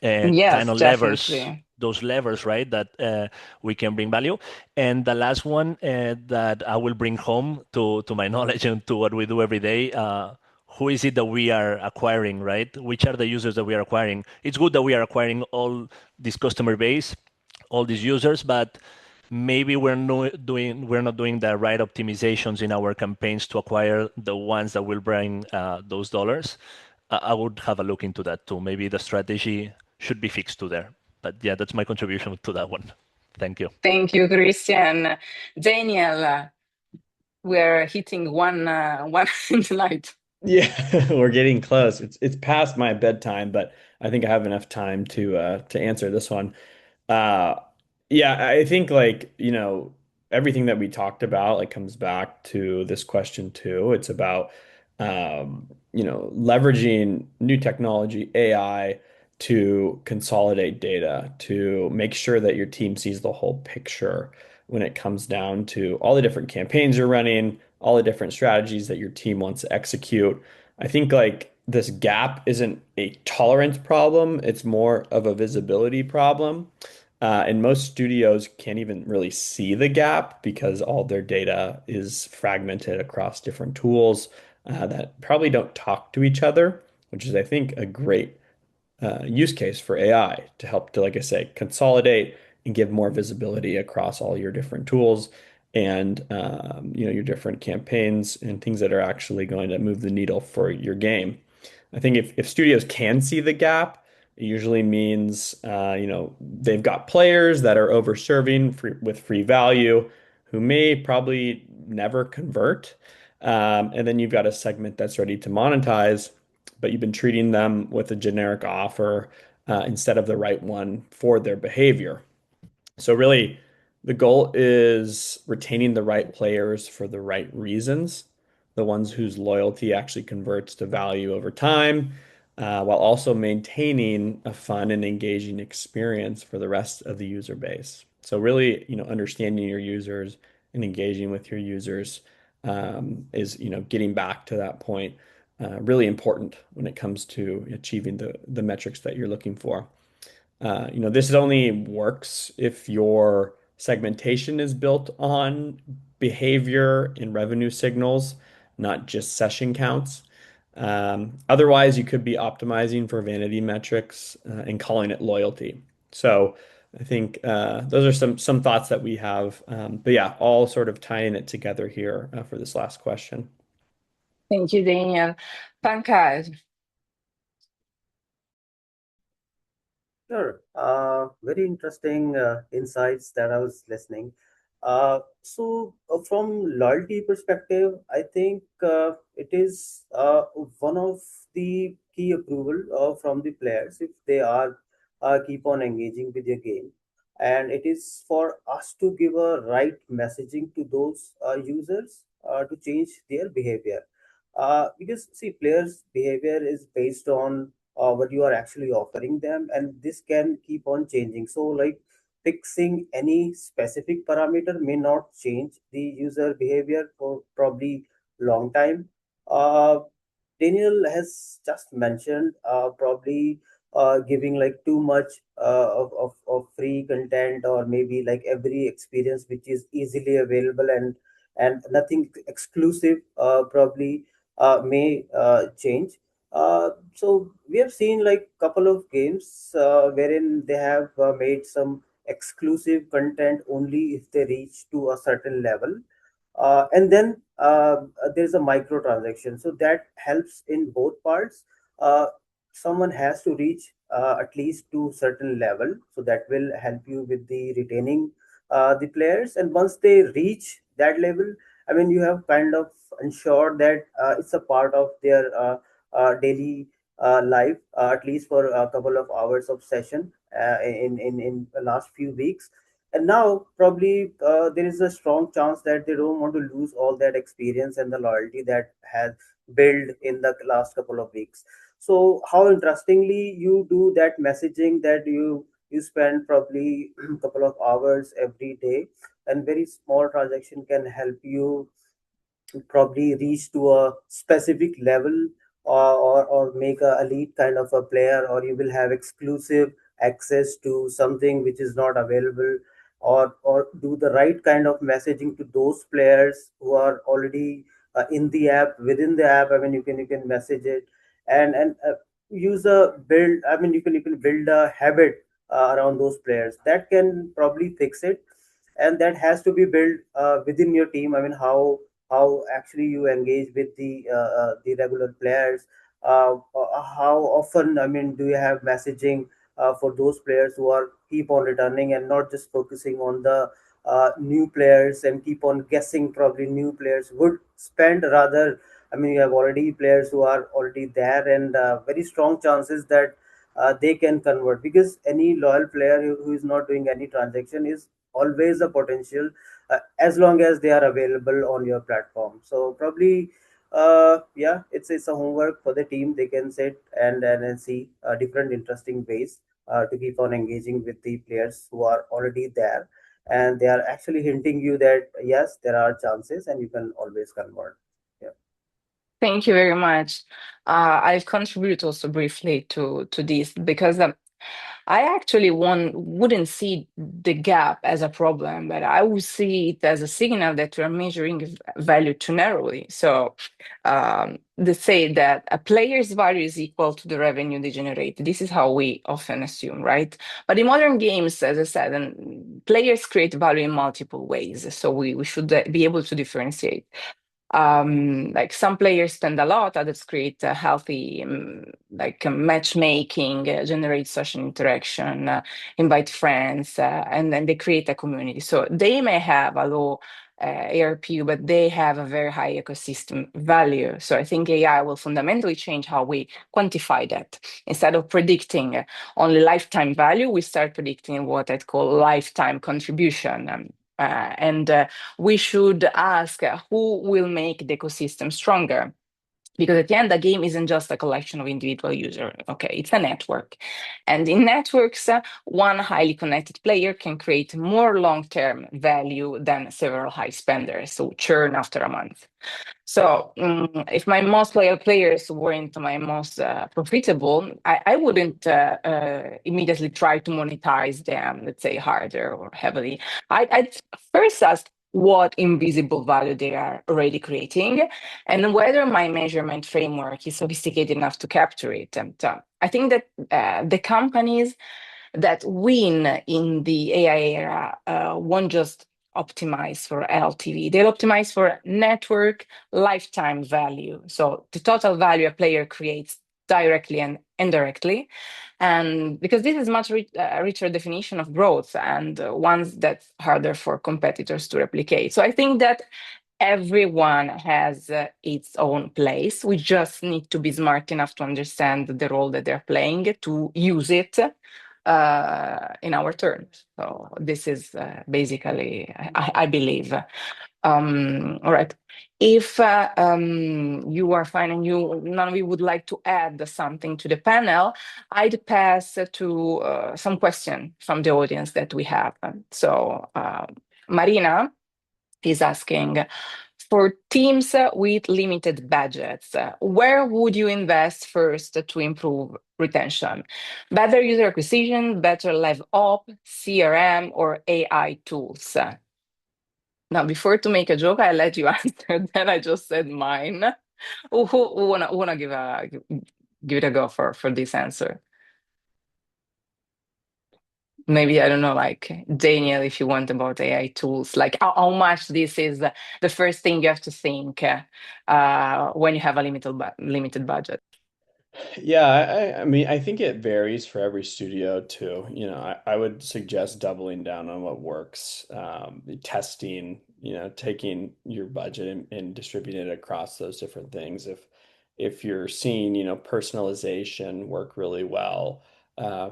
Yes, kind of levers definitely. those levers, right, that we can bring value. And the last one that I will bring home to my knowledge and to what we do every day, who is it that we are acquiring, right? Which are the users that we are acquiring? It's good that we are acquiring all this customer base, all these users, but maybe we're not doing the right optimizations in our campaigns to acquire the ones that will bring those dollars. I would have a look into that too. Maybe the strategy should be fixed to there. But yeah, that's my contribution to that one. Thank you. Thank you, Christian. Daniel, we're hitting one in the night. Yeah, we're getting close. It's past my bedtime, but I think I have enough time to answer this one. Uh yeah, I think like, everything that we talked about like comes back to this question too. It's about leveraging new technology, AI, to consolidate data, to make sure that your team sees the whole picture when it comes down to all the different campaigns you're running, all the different strategies that your team wants to execute. I think like this gap isn't a tolerance problem, it's more of a visibility problem. And most studios can't even really see the gap because all their data is fragmented across different tools that probably don't talk to each other, which is, I think, a great use case for AI to help to, like I say, consolidate and give more visibility across all your different tools and your different campaigns and things that are actually going to move the needle for your game. I think if studios can see the gap, it usually means they've got players that are overserving with free value who may probably never convert. And then you've got a segment that's ready to monetize, but you've been treating them with a generic offer instead of the right one for their behavior. So really, the goal is retaining the right players for the right reasons, the ones whose loyalty actually converts to value over time, while also maintaining a fun and engaging experience for the rest of the user base. So really, understanding your users and engaging with your users is, getting back to that point, really important when it comes to achieving the metrics that you're looking for. This only works if your segmentation is built on behavior and revenue signals, not just session counts. Otherwise, you could be optimizing for vanity metrics and calling it loyalty. So I think those are some thoughts that we have. But yeah, all sort of tying it together here for this last question. Thank you, Daniel. Pankaj. Sure. Very interesting insights that I was listening. From loyalty perspective, I think it is one of the key approval from the players if they are keep on engaging with your game, and it is for us to give a right messaging to those users to change their behavior. Because see, players' behavior is based on what you are actually offering them, and this can keep on changing. So like fixing any specific parameter may not change the user behavior for probably long time. uh, Daniel has just mentioned probably giving like too much of free content, or maybe like every experience which is easily available and nothing exclusive probably may change. So we have seen like couple of games wherein they have made some exclusive content only if they reach to a certain level, and then there's a microtransaction, so that helps in both parts. uh, Someone has to reach at least to certain level, so that will help you with the retaining the players, and once they reach that level, I mean, you have kind of ensured that it's a part of their daily life, at least for a couple of hours of session in the last few weeks. And now probably there is a strong chance that they don't want to lose all that experience and the loyalty that has built in the last couple of weeks. So how interestingly you do that messaging, that you spend probably a couple of hours every day, and very small transaction can help you probably reach to a specific level, or make a elite kind of a player, or you will have exclusive access to something which is not available, or do the right kind of messaging to those players who are already in the app, within the app. I mean, you can message it, and use a build. I mean, you can build a habit around those players that can probably fix it. And that has to be built within your team. I mean, how actually you engage with the regular players. How often, I mean, do you have messaging for those players who are keep on returning, and not just focusing on the new players and keep on guessing probably new players would spend rather. I mean, you have already players who are already there, and very strong chances that they can convert, because any loyal player who is not doing any transaction is always a potential, as long as they are available on your platform. So probably, yeah, it's a homework for the team. They can sit and see different interesting ways to keep on engaging with the players who are already there, and they are actually hinting you that yes, there are chances and you can always convert. Yeah. Thank you very much. I'll contribute also briefly to this because I actually wouldn't see the gap as a problem, but I would see it as a signal that we are measuring value too narrowly. So they say that a player's value is equal to the revenue they generate. This is how we often assume, right? But in modern games, as I said, players create value in multiple ways. So we should be able to differentiate. Like some players spend a lot, others create a healthy matchmaking, generate social interaction, invite friends, and then they create a community. So they may have a low ARPU, but they have a very high ecosystem value. So I think AI will fundamentally change how we quantify that. Instead of predicting only lifetime value, we start predicting what I'd call lifetime contribution. And we should ask who will make the ecosystem stronger. Because at the end, the game isn't just a collection of individual users. Okay, it's a network. And in networks, one highly connected player can create more long-term value than several high spenders who churn after a month. So if my most loyal players weren't my most profitable, I wouldn't immediately try to monetize them, let's say, harder or heavily. I'd first ask what invisible value they are already creating and whether my measurement framework is sophisticated enough to capture it. And I think that the companies that win in the AI era won't just optimize for LTV. They'll optimize for network lifetime value. So the total value a player creates directly and indirectly. And because this is much richer definition of growth and ones that's harder for competitors to replicate. So I think that everyone has its own place. We just need to be smart enough to understand the role that they're playing to use it in our terms. So this is basically, I believe. All right. If you are fine and none of you would like to add something to the panel, I'd pass to some question from the audience that we have. So Marina is asking, for teams with limited budgets, where would you invest first to improve retention? Better user acquisition, better live op, CRM, or AI tools? Now, before to make a joke, I let you answer. Then I just said mine. Who wanna give it a go for this answer? Maybe I don't know, like Daniel, if you want about AI tools, like how much this is the first thing you have to think when you have a limited budget. Yeah, I mean, I think it varies for every studio too. I would suggest doubling down on what works, testing, taking your budget and distributing it across those different things. If you're seeing, personalization work really well,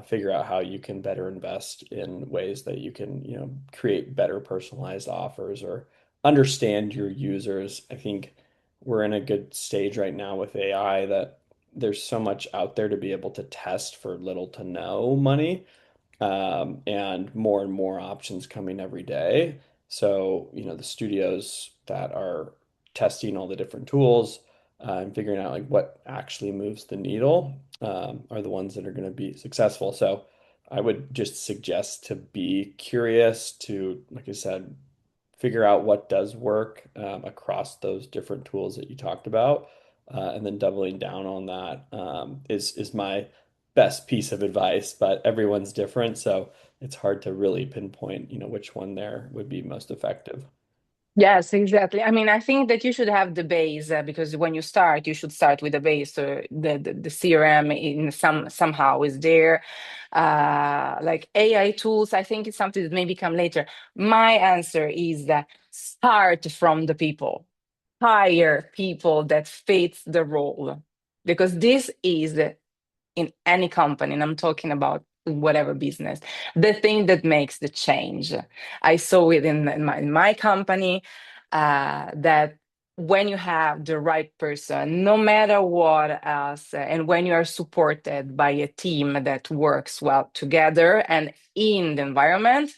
figure out how you can better invest in ways that you can, create better personalized offers or understand your users. I think we're in a good stage right now with AI that there's so much out there to be able to test for little to no money, and more options coming every day. So, the studios that are testing all the different tools and figuring out like what actually moves the needle are the ones that are going to be successful. So, I would just suggest to be curious, to, like I said, figure out what does work across those different tools that you talked about, and then doubling down on that is my best piece of advice. But everyone's different, so it's hard to really pinpoint, which one there would be most effective. Yes, exactly. I mean, I think that you should have the base because when you start, you should start with the base. So the CRM in somehow is there. Like AI tools, I think it's something that may become later. My answer is that start from the people, hire people that fit the role, because this is in any company, and I'm talking about whatever business, the thing that makes the change. I saw it in my company that when you have the right person, no matter what else, and when you are supported by a team that works well together and in the environment,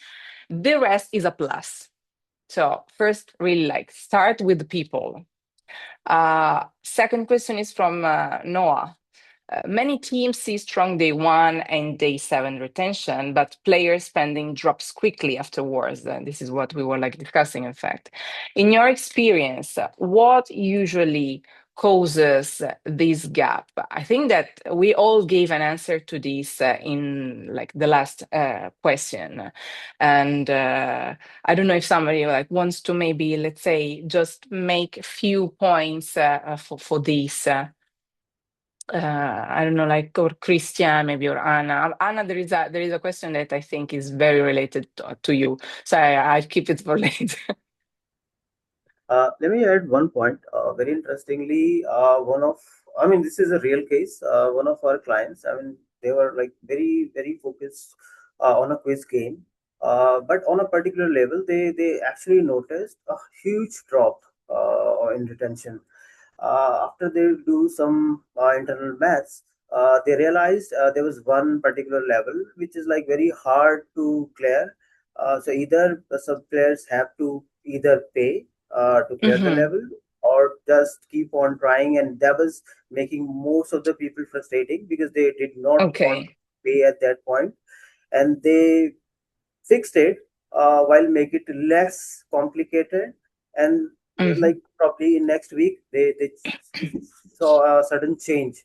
the rest is a plus. So first, really like start with the people. Second question is from Noah. Many teams see strong day one and day seven retention, but player spending drops quickly afterwards. And this is what we were like discussing, in fact. In your experience, what usually causes this gap? I think that we all gave an answer to this in like the last question. And I don't know if somebody like wants to maybe, let's say, just make a few points for this. I don't know, like, or Christian, maybe, or Anna. Anna, there is a question that I think is very related to you, so I keep it for later. Let me add one point. Very interestingly, I mean, this is a real case. One of our clients, I mean, they were like very, very focused on a quiz game. But on a particular level, they actually noticed a huge drop in retention. After they do some internal maths, they realized there was one particular level which is like very hard to clear. So either some players have to either pay to clear the Hmm. level or just keep on trying, and that was making most of the people frustrating because they did not want to Okay. pay at that point, and they fixed it while make it less complicated, and Hmm. like probably in next week they saw a sudden change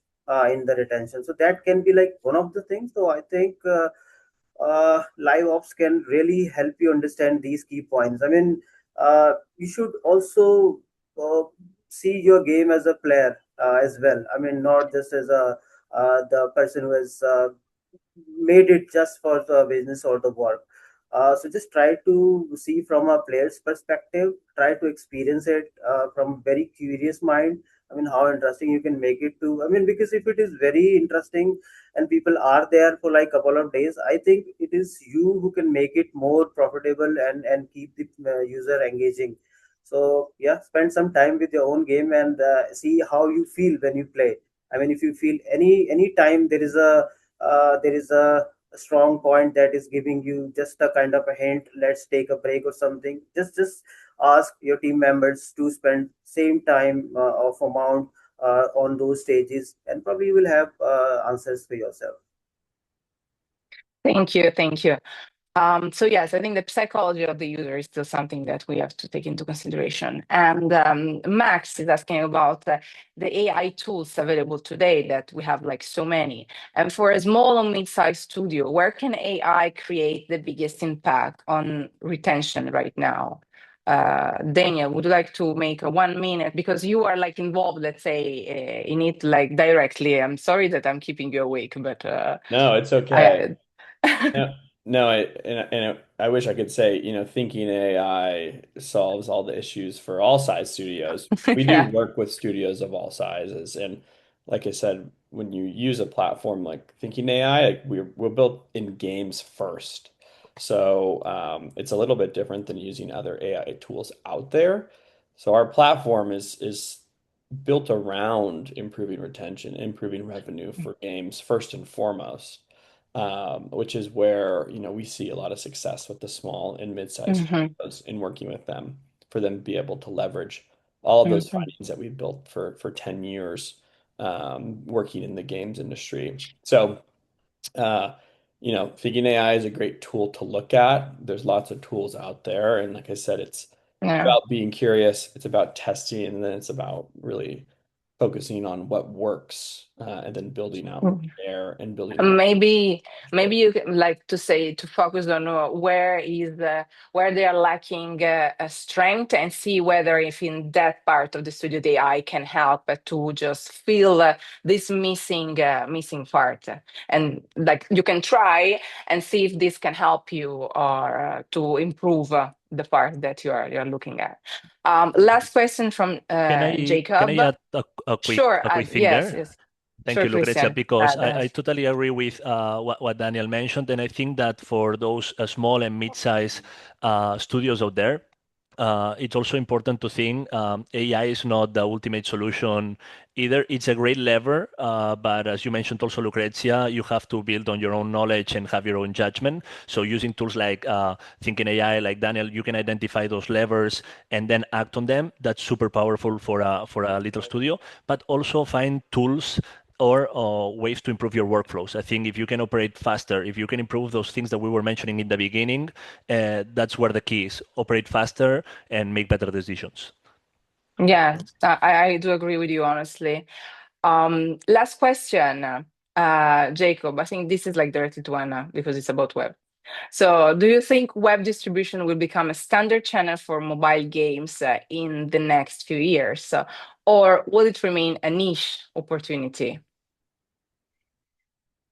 in the retention. So that can be like one of the things. So I think live ops can really help you understand these key points. I mean, you should also uh, see your game as a player as well. I mean, not just as a the person who has made it just for the business or the work. So just try to see from a player's perspective, try to experience it from very curious mind. I mean, how interesting you can make it to. I mean, because if it is very interesting and people are there for like couple of days, I think it is you who can make it more profitable and keep the user engaging. So yeah, spend some time with your own game and see how you feel when you play. I mean, if you feel any time there is a strong point that is giving you just a kind of a hint, let's take a break or something, just ask your team members to spend same time of amount on those stages, and probably you will have answers for yourself. Thank you, thank you. So yes, I think the psychology of the user is still something that we have to take into consideration. And Max is asking about the AI tools available today that we have like so many. And for a small or mid-sized studio, where can AI create the biggest impact on retention right now? Daniel, would you like to make a 1 minute, because you are like involved, let's say, in it like directly. I'm sorry that I'm keeping you awake, but No, it's okay. I. No, no, I wish I could say, thinking AI solves all the issues for all size studios. We do Yeah. work with studios of all sizes, and like I said, when you use a platform like Thinking AI, like we're built in games first, so it's a little bit different than using other AI tools out there. So our platform is built around improving retention, improving revenue for games first and foremost, which is where we see a lot of success with the small and mid-sized Mhm. studios in working with them for them to be able to leverage all of those Mhm. findings that we've built for 10 years working in the games industry. So uh, thinking AI is a great tool to look at. There's lots of tools out there. And like I said, it's Yeah. about being curious, it's about testing, and then it's about really focusing on what works and then building out Mm. there and building out. Maybe you can like to say to focus on where they are lacking a strength and see whether if in that part of the studio the AI can help to just fill this missing part, and like you can try and see if this can help you or to improve the part that you're looking at. Last question from Can I Jacob. add Sure. a quick thing Yes, there? yes. Thank Sure, you, Lucrezia, Christian. because I That. totally agree with what Daniel mentioned. And I think that for those small and mid-sized studios out there, it's also important to think AI is not the ultimate solution either. It's a great lever, but as you mentioned also, Lucrezia, you have to build on your own knowledge and have your own judgment. So using tools like Thinking AI, like Daniel, you can identify those levers and then act on them. That's super powerful for a little studio, but also find tools or ways to improve your workflows. I think if you can operate faster, if you can improve those things that we were mentioning in the beginning, that's where the key is. Operate faster and make better decisions. Yeah, I do agree with you, honestly. Last question, Jacob. I think this is like directed to Anna because it's about web. So, do you think web distribution will become a standard channel for mobile games in the next few years, or will it remain a niche opportunity?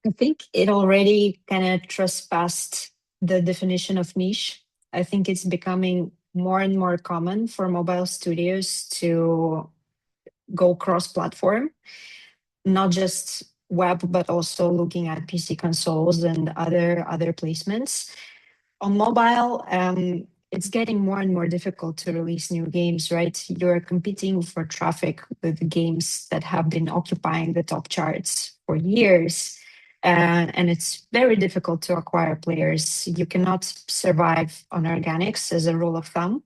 I think it already kind of trespassed the definition of niche. I think it's becoming more and more common for mobile studios to go cross-platform, not just web, but also looking at PC consoles and other placements. On mobile, it's getting more and more difficult to release new games, right? You're competing for traffic with games that have been occupying the top charts for years. And it's very difficult to acquire players. You cannot survive on organics as a rule of thumb.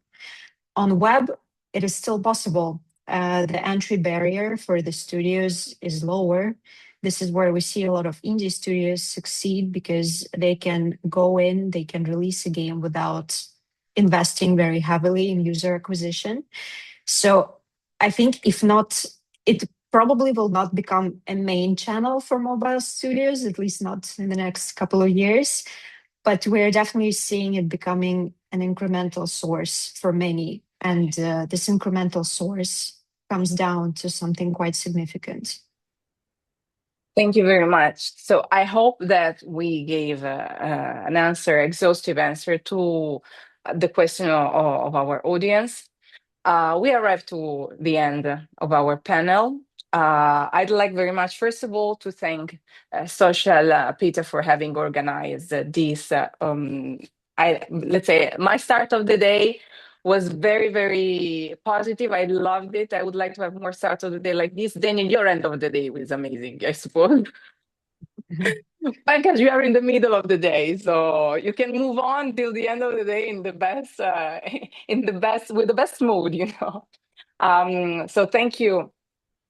On web, it is still possible. The entry barrier for the studios is lower. This is where we see a lot of indie studios succeed because they can go in, they can release a game without investing very heavily in user acquisition. So I think if not, it probably will not become a main channel for mobile studios, at least not in the next couple of years. But we're definitely seeing it becoming an incremental source for many. And this incremental source comes down to something quite significant. Thank you very much. So I hope that we gave an exhaustive answer to the question of our audience. We arrived to the end of our panel. I'd like very much, first of all, to thank SocialPeta for having organized this. Let's say my start of the day was very, very positive. I loved it. I would like to have more starts of the day like this. Then your end of the day was amazing, I suppose. Because you are in the middle of the day, so you can move on till the end of the day in the best, with the best mood, you know. So thank you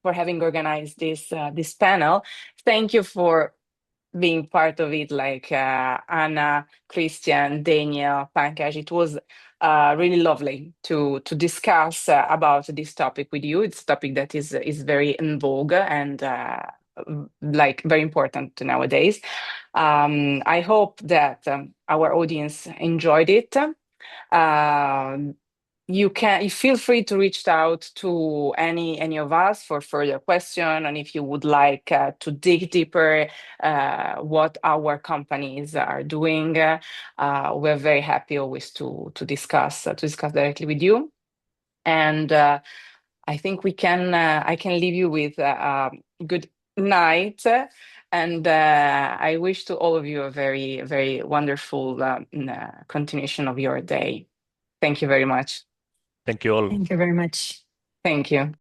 for having organized this panel. Thank you for being part of it, like Anna, Christian, Daniel, Pankaj. It was really lovely to discuss about this topic with you. It's a topic that is very in vogue and like very important nowadays. I hope that our audience enjoyed it. You feel free to reach out to any of us for further question, and if you would like to dig deeper what our companies are doing, we're very happy always to discuss directly with you. And I think I can leave you with a good night. And I wish to all of you a very, very wonderful continuation of your day. Thank you very much. Thank you all. Thank you very much. Thank you.